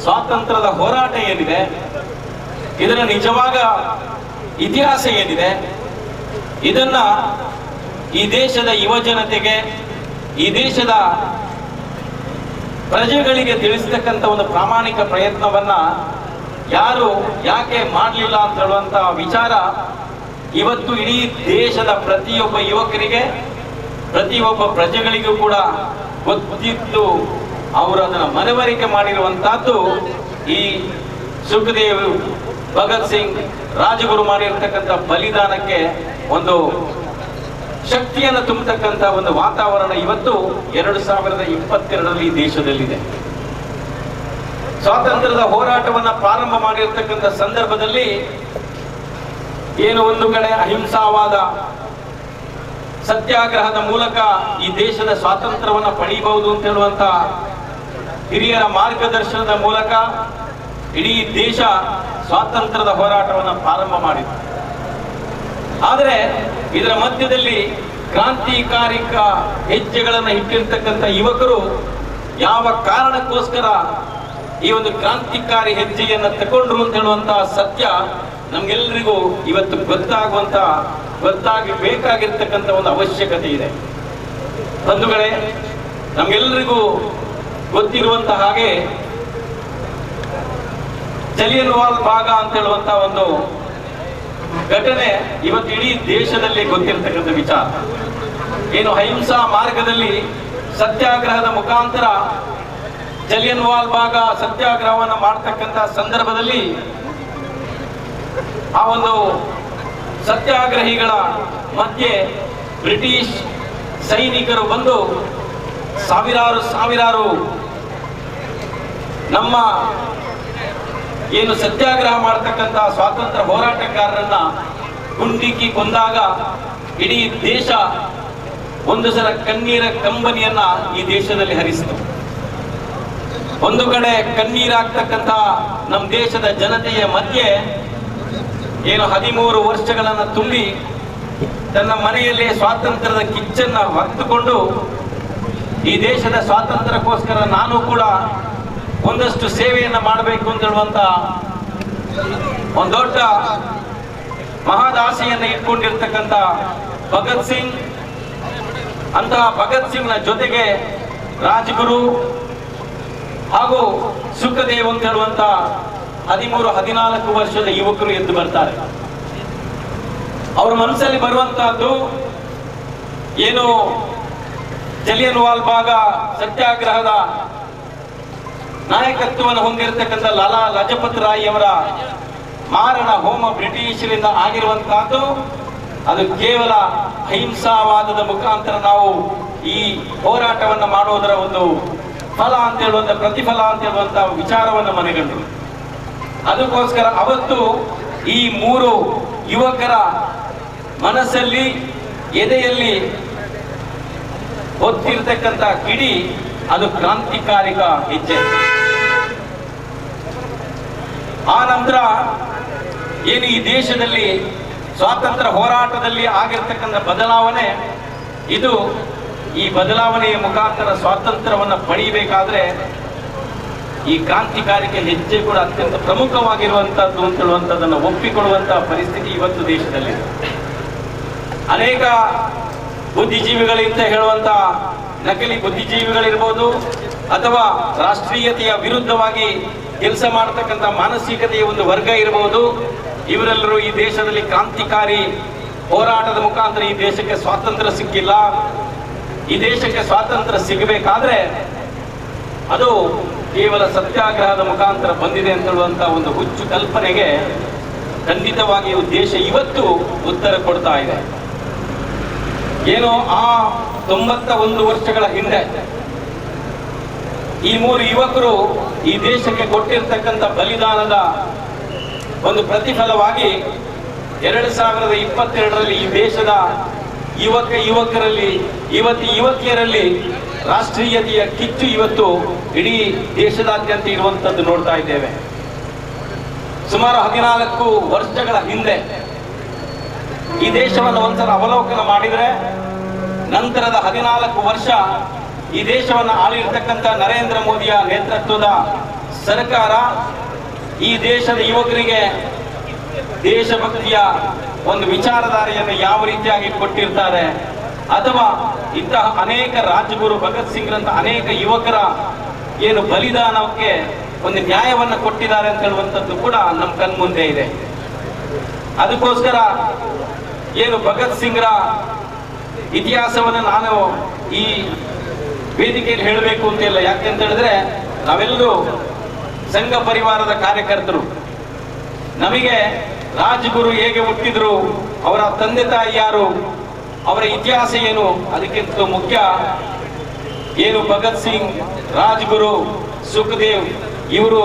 ಸ್ವಾತಂತ್ರ್ಯದ ಹೋರಾಟ ಏನಿದೆ, ಇದರ ನಿಜವಾದ ಇತಿಹಾಸ ಏನಿದೆ, ಇದನ್ನ ಈ ದೇಶದ ಯುವ ಜನತೆಗೆ, ಈ ದೇಶದ ಪ್ರಜೆಗಳಿಗೆ ತಿಳಿಸತಕ್ಕಂಥ ಒಂದು ಪ್ರಾಮಾಣಿಕ ಪ್ರಯತ್ನವನ್ನ ಯಾರು ಯಾಕೆ ಮಾಡಲಿಲ್ಲ ಅಂತ ಹೇಳುವಂತಹ ವಿಚಾರ ಇವತ್ತು ಇಡೀ ದೇಶದ ಪ್ರತಿಯೊಬ್ಬ ಯುವಕರಿಗೆ, ಪ್ರತಿಯೊಬ್ಬ ಪ್ರಜೆಗಳಿಗೂ ಕೂಡ ಗೊತ್ತಿದ್ದು ಅವರು ಅದನ್ನು ಮನವರಿಕೆ ಮಾಡಿರುವಂತಹದ್ದು ಈ ಸುಖದೇವ್, ಭಗತ್ ಸಿಂಗ್, ರಾಜಗುರು ಮಾಡಿರ್ತಕ್ಕಂಥ ಬಲಿದಾನಕ್ಕೆ ಒಂದು ಶಕ್ತಿಯನ್ನು ತುಂಬತಕ್ಕಂಥ ಒಂದು ವಾತಾವರಣ ಇವತ್ತು 2022ರಲ್ಲಿ ಈ ದೇಶದಲ್ಲಿದೆ. ಸ್ವಾತಂತ್ರ್ಯದ ಹೋರಾಟವನ್ನ ಪ್ರಾರಂಭ ಮಾಡಿರ್ತಕ್ಕಂಥ ಸಂದರ್ಭದಲ್ಲಿ ಏನು ಒಂದು ಕಡೆ ಅಹಿಂಸಾವಾದ ಸತ್ಯಾಗ್ರಹದ ಮೂಲಕ ಈ ದೇಶದ ಸ್ವಾತಂತ್ರ್ಯವನ್ನು ಪಡೆಯಬಹುದು ಅಂತ ಹೇಳುವಂತ ಹಿರಿಯರ ಮಾರ್ಗದರ್ಶನದ ಮೂಲಕ ಇಡೀ ದೇಶ ಸ್ವಾತಂತ್ರ್ಯದ ಹೋರಾಟವನ್ನು ಪ್ರಾರಂಭ ಮಾಡಿತು. ಆದರೆ ಇದರ ಮಧ್ಯದಲ್ಲಿ ಕ್ರಾಂತಿಕಾರಿಕ ಹೆಜ್ಜೆಗಳನ್ನು ಇಟ್ಟಿರ್ತಕ್ಕಂಥ ಯುವಕರು ಯಾವ ಕಾರಣಕ್ಕೋಸ್ಕರ ಈ ಒಂದು ಕ್ರಾಂತಿಕಾರಿ ಹೆಜ್ಜೆಯನ್ನು ತಗೊಂಡ್ರು ಅಂತ ಹೇಳುವಂತಹ ಸತ್ಯ ನಮ್ಗೆಲ್ಲರಿಗೂ ಇವತ್ತು ಗೊತ್ತಾಗಬೇಕಾಗಿರ್ತಕ್ಕಂಥ ಒಂದು ಅವಶ್ಯಕತೆ ಇದೆ. ಬಂಧುಗಳೇ, ನಮ್ಗೆಲ್ಲರಿಗೂ ಗೊತ್ತಿರುವಂತಹ ಹಾಗೆ ಜಲಿಯನ್ ವಾಲ್ ಬಾಗ್ ಅಂತ ಹೇಳುವಂತ ಒಂದು ಘಟನೆ ಇವತ್ತು ಇಡೀ ದೇಶದಲ್ಲಿ ಗೊತ್ತಿರತಕ್ಕಂಥ ವಿಚಾರ. ಏನು ಅಹಿಂಸಾ ಮಾರ್ಗದಲ್ಲಿ ಸತ್ಯಾಗ್ರಹದ ಮುಖಾಂತರ ಜಲಿಯನ್ ವಾಲ್ ಬಾಗ್ ಸತ್ಯಾಗ್ರಹವನ್ನು ಮಾಡತಕ್ಕಂಥ ಸಂದರ್ಭದಲ್ಲಿ ಆ ಒಂದು ಸತ್ಯಾಗ್ರಹಿಗಳ ಮಧ್ಯೆ ಬ್ರಿಟಿಷ್ ಸೈನಿಕರು ಬಂದು ಸಾವಿರಾರು ನಮ್ಮ ಏನು ಸತ್ಯಾಗ್ರಹ ಮಾಡತಕ್ಕಂಥ ಸ್ವಾತಂತ್ರ್ಯ ಹೋರಾಟಗಾರರನ್ನ ಗುಂಡಿಕ್ಕಿ ಕೊಂದಾಗ ಇಡೀ ದೇಶ ಒಂದು ಸಲ ಕಣ್ಣೀರ ಕಂಬನಿಯನ್ನ ಈ ದೇಶದಲ್ಲಿ ಹರಿಸಿತು. ಒಂದು ಕಡೆ ಕಣ್ಣೀರಾಗ್ತಕ್ಕಂಥ ನಮ್ಮ ದೇಶದ ಜನತೆಯ ಮಧ್ಯೆ ಏನು 13 ವರ್ಷಗಳನ್ನ ತುಂಬಿ ತನ್ನ ಮನೆಯಲ್ಲಿ ಸ್ವಾತಂತ್ರ್ಯದ ಕಿಚ್ಚನ್ನ ಹೊತ್ತುಕೊಂಡು ಈ ದೇಶದ ಸ್ವಾತಂತ್ರ್ಯಕ್ಕೋಸ್ಕರ ನಾನು ಕೂಡ ಒಂದಷ್ಟು ಸೇವೆಯನ್ನ ಮಾಡಬೇಕು ಅಂತ ಹೇಳುವಂತ ಒಂದು ದೊಡ್ಡ ಮಹದಾಸೆಯನ್ನ ಇಟ್ಕೊಂಡಿರ್ತಕ್ಕಂಥ ಭಗತ್ ಸಿಂಗ್, ಅಂತಹ ಭಗತ್ ಸಿಂಗ್ನ ಜೊತೆಗೆ ರಾಜ್ಗುರು ಹಾಗೂ ಸುಖದೇವ್ ಅಂತ ಹೇಳುವಂತ 13-14 ವರ್ಷದ ಯುವಕರು ಎದ್ದು ಬರ್ತಾರೆ. ಅವ್ರ ಮನಸ್ಸಲ್ಲಿ ಬರುವಂತಹದ್ದು ಏನು ಜಲಿಯನ್ ವಾಲ್ ಬಾಗ್ ಸತ್ಯಾಗ್ರಹದ ನಾಯಕತ್ವವನ್ನು ಹೊಂದಿರತಕ್ಕಂಥ ಲಾಲಾ ಲಜಪತ್ ರಾಯ್ ಅವರ ಮಾರಣ ಹೋಮ ಬ್ರಿಟಿಷರಿಂದ ಆಗಿರುವಂತಹದ್ದು ಅದು ಕೇವಲ ಅಹಿಂಸಾವಾದದ ಮುಖಾಂತರ ನಾವು ಈ ಹೋರಾಟವನ್ನು ಮಾಡೋದರ ಒಂದು ಫಲ ಅಂತ ಹೇಳುವಂತ ಪ್ರತಿಫಲ ಅಂತ ಹೇಳುವಂತ ವಿಚಾರವನ್ನು ಮನೆಗಂಡರು. ಅದಕ್ಕೋಸ್ಕರ ಅವತ್ತು ಈ 3 ಯುವಕರ ಮನಸ್ಸಲ್ಲಿ ಎದೆಯಲ್ಲಿ ಹೊತ್ತಿರ್ತಕ್ಕಂಥ ಕಿಡಿ ಅದು ಕ್ರಾಂತಿಕಾರಿಕ ಹೆಜ್ಜೆ. ಆ ನಂತರ ಏನು ಈ ದೇಶದಲ್ಲಿ ಸ್ವಾತಂತ್ರ್ಯ ಹೋರಾಟದಲ್ಲಿ ಆಗಿರ್ತಕ್ಕಂಥ ಬದಲಾವಣೆ, ಇದು ಈ ಬದಲಾವಣೆಯ ಮುಖಾಂತರ ಸ್ವಾತಂತ್ರ್ಯವನ್ನು ಪಡೆಯಬೇಕಾದ್ರೆ ಈ ಕ್ರಾಂತಿಕಾರಿಕ ಹೆಜ್ಜೆ ಕೂಡ ಅತ್ಯಂತ ಪ್ರಮುಖವಾಗಿರುವಂತಹದ್ದು ಅಂತ ಹೇಳುವಂಥದ್ದನ್ನು ಒಪ್ಪಿಕೊಳ್ಳುವಂತಹ ಪರಿಸ್ಥಿತಿ ಇವತ್ತು ದೇಶದಲ್ಲಿದೆ. ಅನೇಕ ಬುದ್ಧಿಜೀವಿಗಳಿಂದ ಹೇಳುವಂತ ನಕಲಿ ಬುದ್ಧಿಜೀವಿಗಳಿರ್ಬೋದು ಅಥವಾ ರಾಷ್ಟ್ರೀಯತೆಯ ವಿರುದ್ಧವಾಗಿ ಕೆಲಸ ಮಾಡತಕ್ಕಂಥ ಮಾನಸಿಕತೆಯ ಒಂದು ವರ್ಗ ಇರಬಹುದು. ಇವರೆಲ್ಲರೂ ಈ ದೇಶದಲ್ಲಿ ಕ್ರಾಂತಿಕಾರಿ ಹೋರಾಟದ ಮುಖಾಂತರ ಈ ದೇಶಕ್ಕೆ ಸ್ವಾತಂತ್ರ್ಯ ಸಿಕ್ಕಿಲ್ಲ, ಈ ದೇಶಕ್ಕೆ ಸ್ವಾತಂತ್ರ್ಯ ಸಿಗಬೇಕಾದ್ರೆ ಅದು ಕೇವಲ ಸತ್ಯಾಗ್ರಹದ ಮುಖಾಂತರ ಬಂದಿದೆ ಅಂತ ಹೇಳುವಂತ ಒಂದು ಹುಚ್ಚು ಕಲ್ಪನೆಗೆ ಖಂಡಿತವಾಗಿಯೂ ದೇಶ ಇವತ್ತು ಉತ್ತರ ಕೊಡ್ತಾ ಇದೆ. ಏನೋ ಆ 91 ವರ್ಷಗಳ ಹಿಂದೆ ಈ 3 ಯುವಕರು ಈ ದೇಶಕ್ಕೆ ಕೊಟ್ಟಿರ್ತಕ್ಕಂಥ ಬಲಿದಾನದ ಒಂದು ಪ್ರತಿಫಲವಾಗಿ 2022ರಲ್ಲಿ ಈ ದೇಶದ ಯುವಕರಲ್ಲಿ ಯುವತಿಯರಲ್ಲಿ ರಾಷ್ಟ್ರೀಯತೆಯ ಕಿಚ್ಚು ಇವತ್ತು ಇಡೀ ದೇಶದಾದ್ಯಂತ ಇರುವಂತದ್ದು ನೋಡ್ತಾ ಇದ್ದೇವೆ. ಸುಮಾರು 14 ವರ್ಷಗಳ ಹಿಂದೆ ಈ ದೇಶವನ್ನು ಒಂದ್ಸಲ ಅವಲೋಕನ ಮಾಡಿದ್ರೆ ನಂತರದ 14 ವರ್ಷ ಈ ದೇಶವನ್ನು ಆಳಿರ್ತಕ್ಕಂಥ ನರೇಂದ್ರ ಮೋದಿಯ ನೇತೃತ್ವದ ಸರ್ಕಾರ ಈ ದೇಶದ ಯುವಕರಿಗೆ ದೇಶಭಕ್ತಿಯ ಒಂದು ವಿಚಾರಧಾರೆಯನ್ನು ಯಾವ ರೀತಿಯಾಗಿ ಕೊಟ್ಟಿರ್ತಾರೆ, ಅಥವಾ ಇಂತಹ ಅನೇಕ ರಾಜಗುರು ಭಗತ್ ಸಿಂಗ್ರಂತ ಅನೇಕ ಯುವಕರ ಏನು ಬಲಿದಾನಕ್ಕೆ ಒಂದು ನ್ಯಾಯವನ್ನು ಕೊಟ್ಟಿದ್ದಾರೆ ಅಂತ ಹೇಳುವಂಥದ್ದು ಕೂಡ ನಮ್ಮ ಕಣ್ಮುಂದೆ ಇದೆ. ಅದಕ್ಕೋಸ್ಕರ ಏನು ಭಗತ್ ಸಿಂಗ್ರ ಇತಿಹಾಸವನ್ನು ನಾನು ಈ ವೇದಿಕೆಯಲ್ಲಿ ಹೇಳಬೇಕು ಅಂತ ಇಲ್ಲ. ಯಾಕೆಂತ ಹೇಳಿದ್ರೆ ನಾವೆಲ್ಲರೂ ಸಂಘ ಪರಿವಾರದ ಕಾರ್ಯಕರ್ತರು. ನಮಗೆ ರಾಜಗುರು ಹೇಗೆ ಹುಟ್ಟಿದ್ರು, ಅವರ ತಂದೆ ತಾಯಿ ಯಾರು, ಅವರ ಇತಿಹಾಸ ಏನು, ಅದಕ್ಕಿಂತ ಮುಖ್ಯ ಏನು ಭಗತ್ ಸಿಂಗ್, ರಾಜ್ಗುರು, ಸುಖದೇವ್ ಇವರು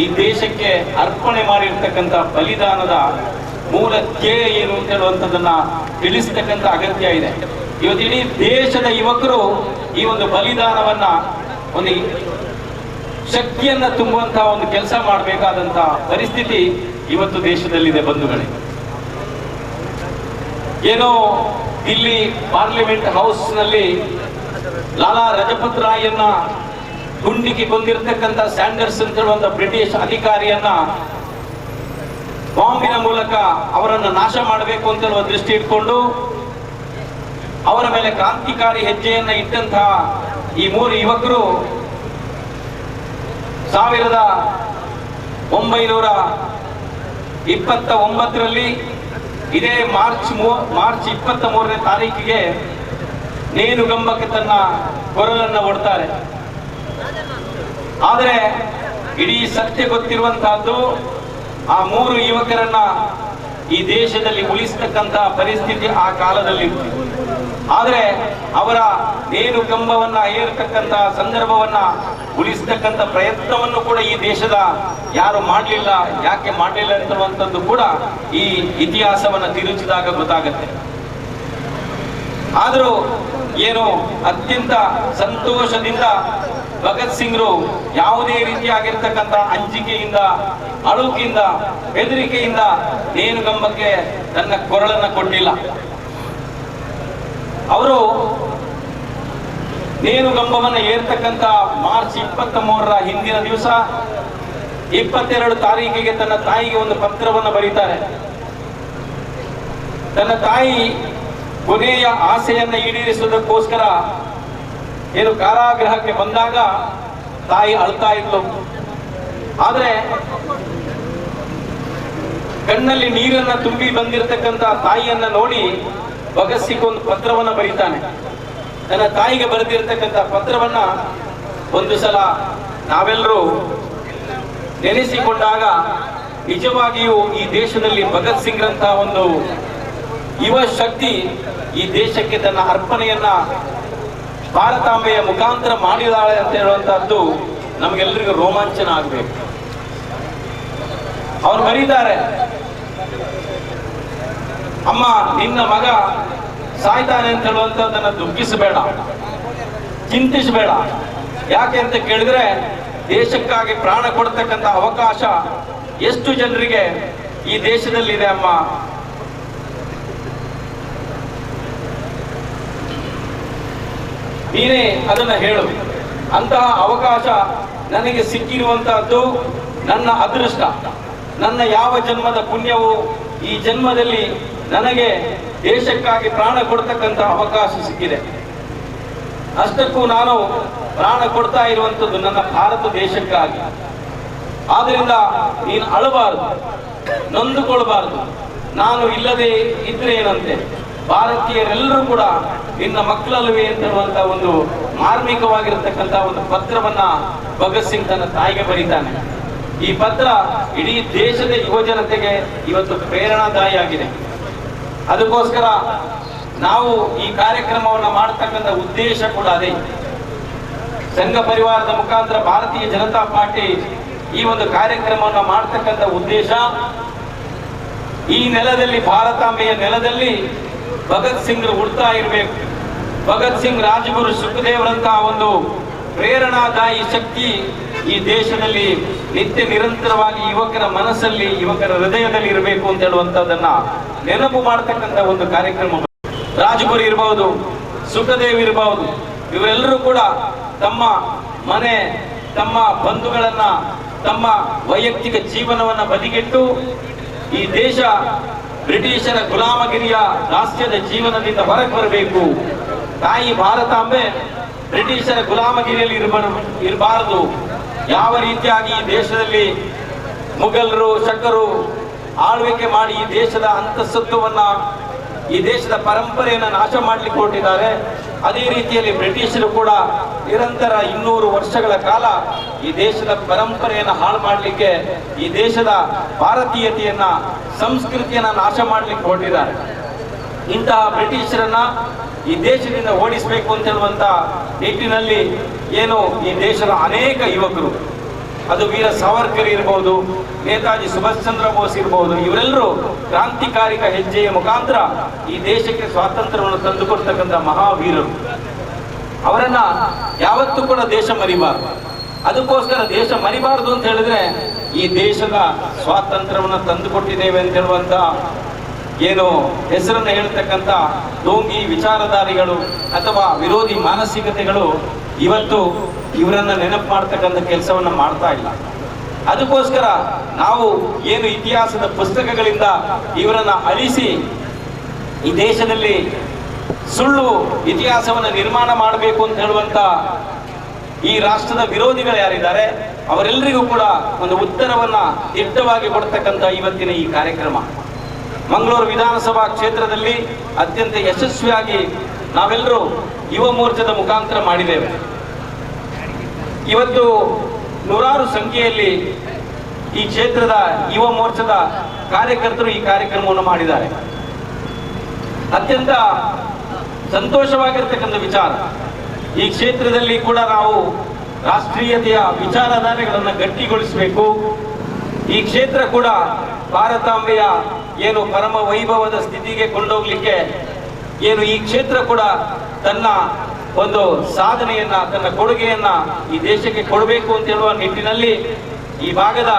ಈ ದೇಶಕ್ಕೆ ಅರ್ಪಣೆ ಮಾಡಿರ್ತಕ್ಕಂಥ ಬಲಿದಾನದ ಮೂಲ ಧ್ಯೇಯ ಏನು ಅಂತ ಹೇಳುವಂಥದ್ದನ್ನ ತಿಳಿಸ್ತಕ್ಕಂಥ ಅಗತ್ಯ ಇದೆ. ಇವತ್ತು ಇಡೀ ದೇಶದ ಯುವಕರು ಈ ಒಂದು ಬಲಿದಾನವನ್ನ ಒಂದು ಶಕ್ತಿಯನ್ನ ತುಂಬುವಂತಹ ಒಂದು ಕೆಲಸ ಮಾಡಬೇಕಾದಂತಹ ಪರಿಸ್ಥಿತಿ ಇವತ್ತು ದೇಶದಲ್ಲಿದೆ ಬಂಧುಗಳೇ. ಏನೋ ಇಲ್ಲಿ ಪಾರ್ಲಿಮೆಂಟ್ ಹೌಸ್ ನಲ್ಲಿ ಲಾಲಾ ಲಜಪತ್ ರಾಯನ್ನ ಗುಂಡಿಗೆ ಕೊಂದಿರತಕ್ಕಂಥ ಸ್ಯಾಂಡರ್ಸ್ ಅಂತ ಹೇಳುವಂತ ಬ್ರಿಟಿಷ್ ಅಧಿಕಾರಿಯನ್ನ ಬಾಂಬಿನ ಮೂಲಕ ಅವರನ್ನು ನಾಶ ಮಾಡಬೇಕು ಅಂತ ಹೇಳುವ ದೃಷ್ಟಿ ಇಟ್ಕೊಂಡು ಅವರ ಮೇಲೆ ಕ್ರಾಂತಿಕಾರಿ ಹೆಜ್ಜೆಯನ್ನ ಇಟ್ಟಂತಹ ಈ ಮೂರು ಯುವಕರು 1929ರಲ್ಲಿ ಇದೇ ಮಾರ್ಚ್ 23ನೇ ತಾರೀಕಿಗೆ ನೇಣುಗಂಬಕ್ಕೆ ತನ್ನ ಕೊರಳನ್ನು ಒಡ್ತಾರೆ. ಆದರೆ ಇಡೀ ಸತ್ಯ ಗೊತ್ತಿರುವಂತಹದ್ದು ಆ ಮೂರು ಯುವಕರನ್ನ ಈ ದೇಶದಲ್ಲಿ ಉಳಿಸ್ತಕ್ಕಂಥ ಪರಿಸ್ಥಿತಿ ಆ ಕಾಲದಲ್ಲಿ. ಆದರೆ ಅವರ ನೇಣುಗಂಬವನ್ನ ಏರ್ತಕ್ಕಂಥ ಸಂದರ್ಭವನ್ನ ಉಳಿಸ್ತಕ್ಕಂಥ ಪ್ರಯತ್ನವನ್ನು ಕೂಡ ಈ ದೇಶದ ಯಾರು ಮಾಡಲಿಲ್ಲ. ಯಾಕೆ ಮಾಡಲಿಲ್ಲ ಅಂತುವಂಥದ್ದು ಕೂಡ ಈ ಇತಿಹಾಸವನ್ನ ತಿರುಚಿದಾಗ ಗೊತ್ತಾಗುತ್ತೆ. ಆದರೂ ಏನು ಅತ್ಯಂತ ಸಂತೋಷದಿಂದ ಭಗತ್ ಸಿಂಗ್ರು ಯಾವುದೇ ರೀತಿಯಾಗಿರ್ತಕ್ಕಂಥ ಅಂಜಿಕೆಯಿಂದ, ಅಳುಕಿಂದ, ಹೆದರಿಕೆಯಿಂದ ನೇಣುಗಂಬಕ್ಕೆ ತನ್ನ ಕೊರಳನ್ನ ಕೊಟ್ಟಿಲ್ಲ. ಅವರು ನೇಣುಗಂಬವನ್ನು ಏರ್ತಕ್ಕಂಥ ಮಾರ್ಚ್ 23ರ ಹಿಂದಿನ ದಿವಸ 22 ತಾರೀಕಿಗೆ ತನ್ನ ತಾಯಿಗೆ ಒಂದು ಪತ್ರವನ್ನು ಬರೀತಾರೆ. ತನ್ನ ತಾಯಿ ಕೊನೆಯ ಆಸೆಯನ್ನ ಈಡೇರಿಸುವುದಕ್ಕೋಸ್ಕರ ಏನು ಕಾರಾಗೃಹಕ್ಕೆ ಬಂದಾಗ ತಾಯಿ ಅಳ್ತಾ ಇದ್ಲು. ಆದ್ರೆ ಕಣ್ಣಲ್ಲಿ ನೀರನ್ನ ತುಂಬಿ ಬಂದಿರತಕ್ಕಂತ ತಾಯಿಯನ್ನ ನೋಡಿ ಭಗತ್ ಸಿಂಗ್ ಒಂದು ಪತ್ರವನ್ನ ಬರೀತಾನೆ. ತನ್ನ ತಾಯಿಗೆ ಬರೆದಿರತಕ್ಕಂತ ಪತ್ರವನ್ನ ಒಂದು ಸಲ ನಾವೆಲ್ಲರೂ ನೆನೆಸಿಕೊಂಡಾಗ ನಿಜವಾಗಿಯೂ ಈ ದೇಶದಲ್ಲಿ ಭಗತ್ ಸಿಂಗ್ ರಂತ ಒಂದು ಯುವ ಶಕ್ತಿ ಈ ದೇಶಕ್ಕೆ ತನ್ನ ಅರ್ಪಣೆಯನ್ನ ಭಾರತಾಂಬೆಯ ಮುಖಾಂತರ ಮಾಡಿದಾಳೆ ಅಂತ ಹೇಳುವಂತಹದ್ದು ನಮಗೆಲ್ಲರಿಗೂ ರೋಮಾಂಚನ ಆಗಬೇಕು. ಅವ್ರು ಬರೀತಾರೆ, ಅಮ್ಮ ನಿನ್ನ ಮಗ ಸಾಯ್ತಾನೆ ಅಂತ ಹೇಳುವಂತದ್ದನ್ನ ದುಃಖಿಸಬೇಡ, ಚಿಂತಿಸಬೇಡ. ಯಾಕೆ ಅಂತ ಕೇಳಿದ್ರೆ ದೇಶಕ್ಕಾಗಿ ಪ್ರಾಣ ಕೊಡ್ತಕ್ಕಂಥ ಅವಕಾಶ ಎಷ್ಟು ಜನರಿಗೆ ಈ ದೇಶದಲ್ಲಿ ಇದೆ ಅಮ್ಮ. ನೀನೇ ಅದನ್ನ ಹೇಳು. ಅಂತಹ ಅವಕಾಶ ನನಗೆ ಸಿಕ್ಕಿರುವಂತಹದ್ದು ನನ್ನ ಅದೃಷ್ಟ, ನನ್ನ ಯಾವ ಜನ್ಮದ ಪುಣ್ಯವು ಈ ಜನ್ಮದಲ್ಲಿ ನನಗೆ ದೇಶಕ್ಕಾಗಿ ಪ್ರಾಣ ಕೊಡ್ತಕ್ಕಂಥ ಅವಕಾಶ ಸಿಕ್ಕಿದೆ. ಅಷ್ಟಕ್ಕೂ ನಾನು ಪ್ರಾಣ ಕೊಡ್ತಾ ಇರುವಂಥದ್ದು ನನ್ನ ಭಾರತ ದೇಶಕ್ಕಾಗಿ. ಆದ್ರಿಂದ ನೀನು ಅಳಬಾರದು, ನೊಂದುಕೊಳ್ಬಾರದು. ನಾನು ಇಲ್ಲದೆ ಇದ್ರೆ ಏನಂತೆ, ಭಾರತೀಯರೆಲ್ಲರೂ ಕೂಡ ನಿನ್ನ ಮಕ್ಕಳಲ್ವೇ ಅಂತ ಹೇಳುವಂತ ಒಂದು ಮಾರ್ಮಿಕವಾಗಿರತಕ್ಕಂತ ಒಂದು ಪತ್ರವನ್ನ ಭಗತ್ ಸಿಂಗ್ ತನ್ನ ತಾಯಿಗೆ ಬರೀತಾನೆ. ಈ ಪತ್ರ ಇಡೀ ದೇಶದ ಯುವ ಜನತೆಗೆ ಇವತ್ತು ಪ್ರೇರಣಾದಾಯಿಯಾಗಿದೆ. ಅದಕ್ಕೋಸ್ಕರ ನಾವು ಈ ಕಾರ್ಯಕ್ರಮವನ್ನು ಮಾಡತಕ್ಕಂಥ ಉದ್ದೇಶ ಕೂಡ ಅದೇ. ಸಂಘ ಪರಿವಾರದ ಮುಖಾಂತರ ಭಾರತೀಯ ಜನತಾ ಪಾರ್ಟಿ ಈ ಒಂದು ಕಾರ್ಯಕ್ರಮವನ್ನು ಮಾಡತಕ್ಕಂಥ ಉದ್ದೇಶ, ಈ ನೆಲದಲ್ಲಿ, ಭಾರತಾಂಬೆಯ ನೆಲದಲ್ಲಿ ಭಗತ್ ಸಿಂಗ್ ಹುಡ್ತಾ ಇರಬೇಕು. ಭಗತ್ ಸಿಂಗ್, ರಾಜಗುರು, ಸುಖದೇವರಂತಹ ಒಂದು ಪ್ರೇರಣಾದಾಯಿ ಶಕ್ತಿ ಈ ದೇಶದಲ್ಲಿ ನಿತ್ಯ ನಿರಂತರವಾಗಿ ಯುವಕರ ಮನಸ್ಸಲ್ಲಿ, ಯುವಕರ ಹೃದಯದಲ್ಲಿ ಇರಬೇಕು ಅಂತ ಹೇಳುವಂತದನ್ನ ನೆನಪು ಮಾಡತಕ್ಕಂಥ ಒಂದು ಕಾರ್ಯಕ್ರಮ. ರಾಜಗುರು ಇರಬಹುದು, ಸುಖದೇವ್ ಇರಬಹುದು, ಇವರೆಲ್ಲರೂ ಕೂಡ ತಮ್ಮ ಮನೆ, ತಮ್ಮ ಬಂಧುಗಳನ್ನ, ತಮ್ಮ ವೈಯಕ್ತಿಕ ಜೀವನವನ್ನ ಬದಿಗಿಟ್ಟು ಈ ದೇಶ ಬ್ರಿಟಿಷರ ಗುಲಾಮಗಿರಿಯ ರಾಷ್ಟ್ರದ ಜೀವನದಿಂದ ಹೊರಗೆ ಬರಬೇಕು. ತಾಯಿ ಭಾರತಾಂಬೆ ಬ್ರಿಟಿಷರ ಗುಲಾಮಗಿರಿಯಲ್ಲಿ ಇರಬಾರದು. ಯಾವ ರೀತಿಯಾಗಿ ಈ ದೇಶದಲ್ಲಿ ಮುಘಲರು, ಶಕರು ಆಳ್ವಿಕೆ ಮಾಡಿ ಈ ದೇಶದ ಅಂತಃಸತ್ವವನ್ನ, ಈ ದೇಶದ ಪರಂಪರೆಯನ್ನು ನಾಶ ಮಾಡಲಿಕ್ಕೆ ಹೊರಟಿದ್ದಾರೆ, ಅದೇ ರೀತಿಯಲ್ಲಿ ಬ್ರಿಟಿಷರು ಕೂಡ ನಿರಂತರ 200 ವರ್ಷಗಳ ಕಾಲ ಈ ದೇಶದ ಪರಂಪರೆಯನ್ನು ಹಾಳು ಮಾಡಲಿಕ್ಕೆ, ಈ ದೇಶದ ಭಾರತೀಯತೆಯನ್ನ, ಸಂಸ್ಕೃತಿಯನ್ನ ನಾಶ ಮಾಡಲಿಕ್ಕೆ ಹೊರಟಿದ್ದಾರೆ. ಇಂತಹ ಬ್ರಿಟಿಷರನ್ನ ಈ ದೇಶದಿಂದ ಓಡಿಸಬೇಕು ಅಂತ ಹೇಳುವಂತ ನಿಟ್ಟಿನಲ್ಲಿ ಏನು ಈ ದೇಶದ ಅನೇಕ ಯುವಕರು ಅದು ವೀರ ಸಾವರ್ಕರ್ ಇರಬಹುದು, ನೇತಾಜಿ ಸುಭಾಷ್ ಚಂದ್ರ ಬೋಸ್ ಇರಬಹುದು. ಇವರೆಲ್ಲರೂ ಕ್ರಾಂತಿಕಾರಿಕ ಹೆಜ್ಜೆಯ ಮುಖಾಂತರ ಈ ದೇಶಕ್ಕೆ ಸ್ವಾತಂತ್ರ್ಯವನ್ನು ತಂದುಕೊಡ್ತಕ್ಕಂಥ ಮಹಾವೀರರು. ಅವರನ್ನ ಯಾವತ್ತೂ ಕೂಡ ದೇಶ ಮರಿಬಾರದು. ಅದಕ್ಕೋಸ್ಕರ ದೇಶ ಮರಿಬಾರದು ಅಂತ ಹೇಳಿದ್ರೆ ಈ ದೇಶದ ಸ್ವಾತಂತ್ರ್ಯವನ್ನು ತಂದುಕೊಟ್ಟಿದ್ದೇವೆ ಅಂತ ಹೇಳುವಂತ ಏನು ಹೆಸರನ್ನು ಹೇಳ್ತಕ್ಕಂಥ ಡೋಂಗಿ ವಿಚಾರಧಾರಿಗಳು ಅಥವಾ ವಿರೋಧಿ ಮಾನಸಿಕತೆಗಳು ಇವತ್ತು ಇವರನ್ನ ನೆನಪು ಮಾಡ್ತಕ್ಕಂಥ ಕೆಲಸವನ್ನ ಮಾಡ್ತಾ ಇಲ್ಲ. ಅದಕ್ಕೋಸ್ಕರ ನಾವು ಏನು ಇತಿಹಾಸದ ಪುಸ್ತಕಗಳಿಂದ ಇವರನ್ನ ಅಳಿಸಿ ಈ ದೇಶದಲ್ಲಿ ಸುಳ್ಳು ಇತಿಹಾಸವನ್ನು ನಿರ್ಮಾಣ ಮಾಡಬೇಕು ಅಂತ ಹೇಳುವಂತ ಈ ರಾಷ್ಟ್ರದ ವಿರೋಧಿಗಳು ಯಾರಿದ್ದಾರೆ ಅವರೆಲ್ಲರಿಗೂ ಕೂಡ ಒಂದು ಉತ್ತರವನ್ನ ದಿಟ್ಟವಾಗಿ ಕೊಡ್ತಕ್ಕಂಥ ಇವತ್ತಿನ ಈ ಕಾರ್ಯಕ್ರಮ ಮಂಗಳೂರು ವಿಧಾನಸಭಾ ಕ್ಷೇತ್ರದಲ್ಲಿ ಅತ್ಯಂತ ಯಶಸ್ವಿಯಾಗಿ ನಾವೆಲ್ಲರೂ ಯುವ ಮೋರ್ಚಾದ ಮುಖಾಂತರ ಮಾಡಿದ್ದೇವೆ. ಇವತ್ತು ನೂರಾರು ಸಂಖ್ಯೆಯಲ್ಲಿ ಈ ಕ್ಷೇತ್ರದ ಯುವ ಮೋರ್ಚಾದ ಕಾರ್ಯಕರ್ತರು ಈ ಕಾರ್ಯಕ್ರಮವನ್ನು ಮಾಡಿದ್ದಾರೆ. ಅತ್ಯಂತ ಸಂತೋಷವಾಗಿರ್ತಕ್ಕಂಥ ವಿಚಾರ, ಈ ಕ್ಷೇತ್ರದಲ್ಲಿ ಕೂಡ ನಾವು ರಾಷ್ಟ್ರೀಯತೆಯ ವಿಚಾರಧಾರೆಗಳನ್ನು ಗಟ್ಟಿಗೊಳಿಸಬೇಕು. ಈ ಕ್ಷೇತ್ರ ಕೂಡ ಭಾರತಾಂಬೆಯ ಏನು ಪರಮ ವೈಭವದ ಸ್ಥಿತಿಗೆ ಕೊಂಡೋಗ್ಲಿಕ್ಕೆ ಏನು ಈ ಕ್ಷೇತ್ರ ಕೂಡ ತನ್ನ ಒಂದು ಸಾಧನೆಯನ್ನ, ತನ್ನ ಕೊಡುಗೆಯನ್ನ ಈ ದೇಶಕ್ಕೆ ಕೊಡಬೇಕು ಅಂತ ಹೇಳುವ ನಿಟ್ಟಿನಲ್ಲಿ ಈ ಭಾಗದ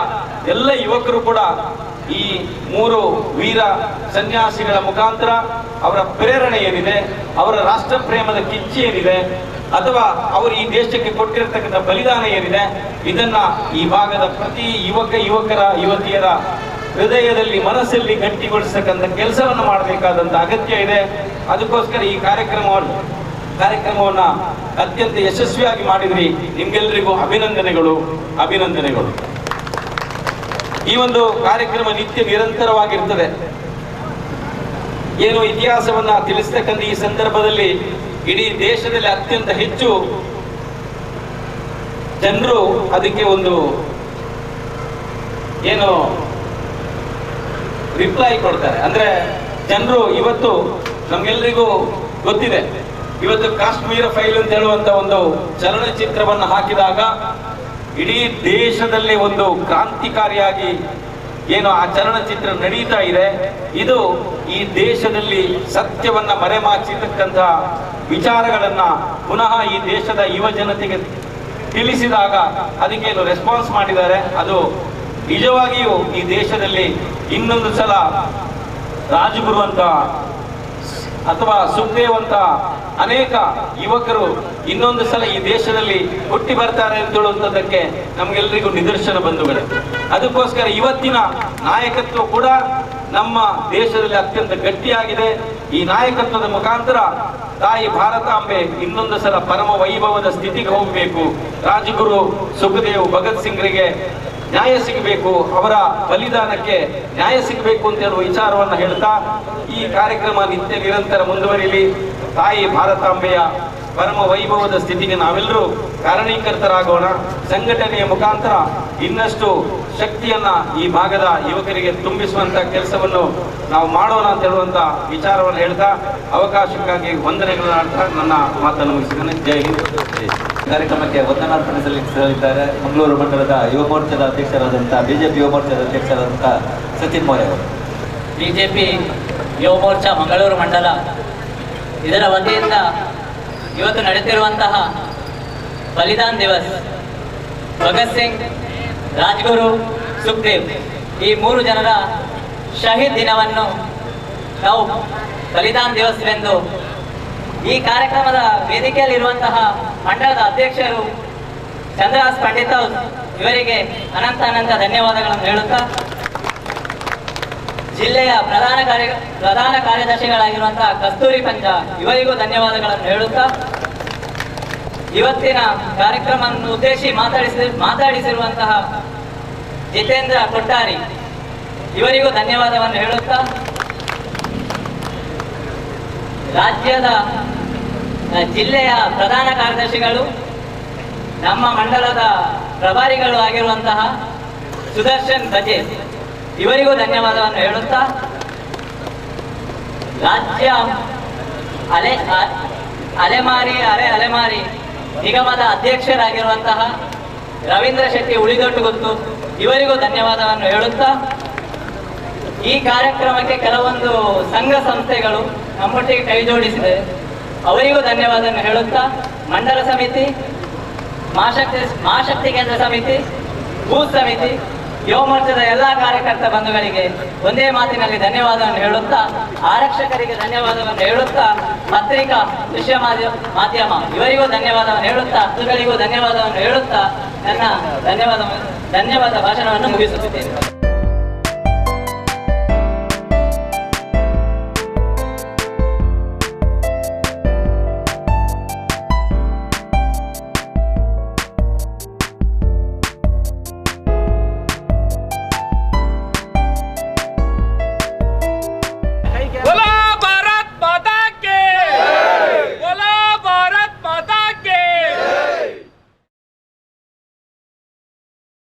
ಎಲ್ಲ ಯುವಕರು ಕೂಡ ಈ 3 ವೀರ ಸನ್ಯಾಸಿಗಳ ಮುಖಾಂತರ ಅವರ ಪ್ರೇರಣೆ ಏನಿದೆ, ಅವರ ರಾಷ್ಟ್ರ ಪ್ರೇಮದ ಕಿಚ್ಚಿ ಏನಿದೆ, ಅಥವಾ ಅವರು ಈ ದೇಶಕ್ಕೆ ಕೊಟ್ಟಿರತಕ್ಕಂಥ ಬಲಿದಾನ ಏನಿದೆ, ಇದನ್ನ ಈ ಭಾಗದ ಪ್ರತಿ ಯುವತಿಯರ ಹೃದಯದಲ್ಲಿ, ಮನಸ್ಸಲ್ಲಿ ಗಟ್ಟಿಗೊಳಿಸತಕ್ಕಂಥ ಕೆಲಸವನ್ನು ಮಾಡಬೇಕಾದಂತ ಅಗತ್ಯ ಇದೆ. ಅದಕ್ಕೋಸ್ಕರ ಈ ಕಾರ್ಯಕ್ರಮವನ್ನ ಅತ್ಯಂತ ಯಶಸ್ವಿಯಾಗಿ ಮಾಡಿದ್ರಿ. ನಿಮ್ಗೆಲ್ಲರಿಗೂ ಅಭಿನಂದನೆಗಳು. ಈ ಒಂದು ಕಾರ್ಯಕ್ರಮ ನಿತ್ಯ ನಿರಂತರವಾಗಿರ್ತದೆ. ಏನು ಇತಿಹಾಸವನ್ನ ತಿಳಿಸ್ತಕ್ಕಂಥ ಈ ಸಂದರ್ಭದಲ್ಲಿ ಇಡೀ ದೇಶದಲ್ಲಿ ಅತ್ಯಂತ ಹೆಚ್ಚು ಜನರು ಅದಕ್ಕೆ ಒಂದು ಏನು ರಿಪ್ಲೈ ಕೊಡ್ತಾರೆ. ಅಂದ್ರೆ ಜನರು ಇವತ್ತು ನಮ್ಗೆಲ್ಲರಿಗೂ ಗೊತ್ತಿದೆ, ಇವತ್ತು ಕಾಶ್ಮೀರ ಫೈಲ್ ಅಂತ ಹೇಳುವಂತ ಒಂದು ಚಲನಚಿತ್ರವನ್ನು ಹಾಕಿದಾಗ ಇಡೀ ದೇಶದಲ್ಲಿ ಒಂದು ಕ್ರಾಂತಿಕಾರಿಯಾಗಿ ಏನು ಆ ಚಲನಚಿತ್ರ ನಡೀತಾ ಇದೆ. ಇದು ಈ ದೇಶದಲ್ಲಿ ಸತ್ಯವನ್ನ ಮರೆಮಾಚಿರ್ತಕ್ಕಂಥ ವಿಚಾರಗಳನ್ನ ಪುನಃ ಈ ದೇಶದ ಯುವ ಜನತೆಗೆ ತಿಳಿಸಿದಾಗ ಅದಕ್ಕೇನು ರೆಸ್ಪಾನ್ಸ್ ಮಾಡಿದ್ದಾರೆ. ಅದು ನಿಜವಾಗಿಯೂ ಈ ದೇಶದಲ್ಲಿ ಇನ್ನೊಂದು ಸಲ ರಾಜಗುರು ಅಂತ ಅಥವಾ ಸುಖದೇವ್ ಅಂತ ಅನೇಕ ಯುವಕರು ಇನ್ನೊಂದು ಸಲ ಈ ದೇಶದಲ್ಲಿ ಹುಟ್ಟಿ ಬರ್ತಾರೆ ಅಂತ ಹೇಳುವಂಥದ್ದಕ್ಕೆ ನಮ್ಗೆಲ್ಲರಿಗೂ ನಿದರ್ಶನ ಬಂಧುಗಳೇ. ಅದಕ್ಕೋಸ್ಕರ ಇವತ್ತಿನ ನಾಯಕತ್ವ ಕೂಡ ನಮ್ಮ ದೇಶದಲ್ಲಿ ಅತ್ಯಂತ ಗಟ್ಟಿಯಾಗಿದೆ. ಈ ನಾಯಕತ್ವದ ಮುಖಾಂತರ ತಾಯಿ ಭಾರತಾಂಬೆ ಇನ್ನೊಂದು ಸಲ ಪರಮ ವೈಭವದ ಸ್ಥಿತಿಗೆ ಹೋಗಬೇಕು. ರಾಜಗುರು ಸುಖದೇವ್ ಭಗತ್ ಸಿಂಗ್ರಿಗೆ ನ್ಯಾಯ ಸಿಗಬೇಕು, ಅವರ ಬಲಿದಾನಕ್ಕೆ ನ್ಯಾಯ ಸಿಗಬೇಕು ಅಂತ ಹೇಳುವ ವಿಚಾರವನ್ನು ಹೇಳ್ತಾ ಈ ಕಾರ್ಯಕ್ರಮ ನಿತ್ಯ ನಿರಂತರ ಮುಂದುವರಿಯಲಿ. ತಾಯಿ ಭಾರತಾಂಬೆಯ ಪರಮ ವೈಭವದ ಸ್ಥಿತಿಗೆ ನಾವೆಲ್ಲರೂ ಕಾರಣೀಕರ್ತರಾಗೋಣ. ಸಂಘಟನೆಯ ಮುಖಾಂತರ ಇನ್ನಷ್ಟು ಶಕ್ತಿಯನ್ನ ಈ ಭಾಗದ ಯುವಕರಿಗೆ ತುಂಬಿಸುವಂತ ಕೆಲಸವನ್ನು ನಾವು ಮಾಡೋಣ ಅಂತ ಹೇಳುವಂತ ವಿಚಾರವನ್ನು ಹೇಳ್ತಾ ಅವಕಾಶಕ್ಕಾಗಿ ವಂದನೆಗಳನ್ನು ಮಾಡ್ತಾ ನನ್ನ ಮಾತನ್ನು ಮುಗಿಸಿದ್ದೇನೆ. ಜೈ ಹಿಂದ್. ಕಾರ್ಯಕ್ರಮಕ್ಕೆ ವಂದನಾರ್ಪಣೆ ಸಲ್ಲಿಸಲಿದ್ದಾರೆ ಮಂಗಳೂರು ಮಂಡಲದ ಯುವ ಮೋರ್ಚಾದ ಅಧ್ಯಕ್ಷರಾದಂತಹ ಬಿಜೆಪಿ ಯುವ ಮೋರ್ಚಾದ ಅಧ್ಯಕ್ಷರಾದಂತಹ ಸಚಿನ್ ಮೋರೆ ಅವರು. ಬಿಜೆಪಿ ಯುವ ಮೋರ್ಚಾ ಮಂಗಳೂರು ಮಂಡಲ ಇದರ ವತಿಯಿಂದ ಇವತ್ತು ನಡೆಯುತ್ತಿರುವಂತಹ ಬಲಿದಾನ್ ದಿವಸ್, ಭಗತ್ ಸಿಂಗ್, ರಾಜ್ಗುರು, ಸುಖದೇವ್ ಈ 3 ಜನರ ಶಹೀದ್ ದಿನವನ್ನು ನಾವು ಬಲಿದಾನ್ ದಿವಸವೆಂದು ಈ ಕಾರ್ಯಕ್ರಮದ ವೇದಿಕೆಯಲ್ಲಿರುವಂತಹ ಮಂಡಲದ ಅಧ್ಯಕ್ಷರು ಚಂದ್ರಹಾಸ್ ಪಂಡಿತ್ ಇವರಿಗೆ ಅನಂತ ಧನ್ಯವಾದಗಳನ್ನು ಹೇಳುತ್ತಾ, ಜಿಲ್ಲೆಯ ಪ್ರಧಾನ ಕಾರ್ಯದರ್ಶಿಗಳಾಗಿರುವಂತಹ ಕಸ್ತೂರಿ ಪಂಚ ಇವರಿಗೂ ಧನ್ಯವಾದಗಳನ್ನು ಹೇಳುತ್ತಾ, ಇವತ್ತಿನ ಕಾರ್ಯಕ್ರಮವನ್ನು ಉದ್ದೇಶಿಸಿ ಮಾತಾಡಿಸಿರುವಂತಹ ಜಿತೇಂದ್ರ ಕೊಟ್ಟಾರಿ ಇವರಿಗೂ ಧನ್ಯವಾದವನ್ನು ಹೇಳುತ್ತಾ, ರಾಜ್ಯದ ಜಿಲ್ಲೆಯ ಪ್ರಧಾನ ಕಾರ್ಯದರ್ಶಿಗಳು ನಮ್ಮ ಮಂಡಲದ ಪ್ರಭಾರಿಗಳು ಆಗಿರುವಂತಹ ಸುದರ್ಶನ್ ಬಜೆ ಇವರಿಗೂ ಧನ್ಯವಾದವನ್ನು ಹೇಳುತ್ತಾ, ರಾಜ್ಯ ಅಲೆಮಾರಿ ನಿಗಮದ ಅಧ್ಯಕ್ಷರಾಗಿರುವಂತಹ ರವೀಂದ್ರ ಶೆಟ್ಟಿ ಉಳಿದೊಟ್ಟು ಗೊತ್ತು, ಇವರಿಗೂ ಧನ್ಯವಾದವನ್ನು ಹೇಳುತ್ತಾ ಈ ಕಾರ್ಯಕ್ರಮಕ್ಕೆ ಕೆಲವೊಂದು ಸಂಘ ಸಂಸ್ಥೆಗಳು ನಮ್ಮೊಟ್ಟಿಗೆ ಕೈ ಜೋಡಿಸಿದೆ, ಅವರಿಗೂ ಧನ್ಯವಾದವನ್ನು ಹೇಳುತ್ತಾ ಮಂಡಲ ಸಮಿತಿ, ಮಹಾಶಕ್ತಿ ಕೇಂದ್ರ ಸಮಿತಿ, ಬೂತ್ ಸಮಿತಿ, ಯುವ ಮೋರ್ಚಾದ ಎಲ್ಲ ಕಾರ್ಯಕರ್ತ ಬಂಧುಗಳಿಗೆ ಒಂದೇ ಮಾತಿನಲ್ಲಿ ಧನ್ಯವಾದವನ್ನು ಹೇಳುತ್ತಾ, ಆರಕ್ಷಕರಿಗೆ ಧನ್ಯವಾದವನ್ನು ಹೇಳುತ್ತಾ, ಪತ್ರಿಕಾ ದೃಶ್ಯ ಮಾಧ್ಯಮ ಇವರಿಗೂ ಧನ್ಯವಾದವನ್ನು ಹೇಳುತ್ತಾ, ಗಳಿಗೂ ಧನ್ಯವಾದವನ್ನು ಹೇಳುತ್ತಾ ನನ್ನ ಧನ್ಯವಾದ ಭಾಷಣವನ್ನು ಮುಗಿಸುತ್ತಿದ್ದೇನೆ.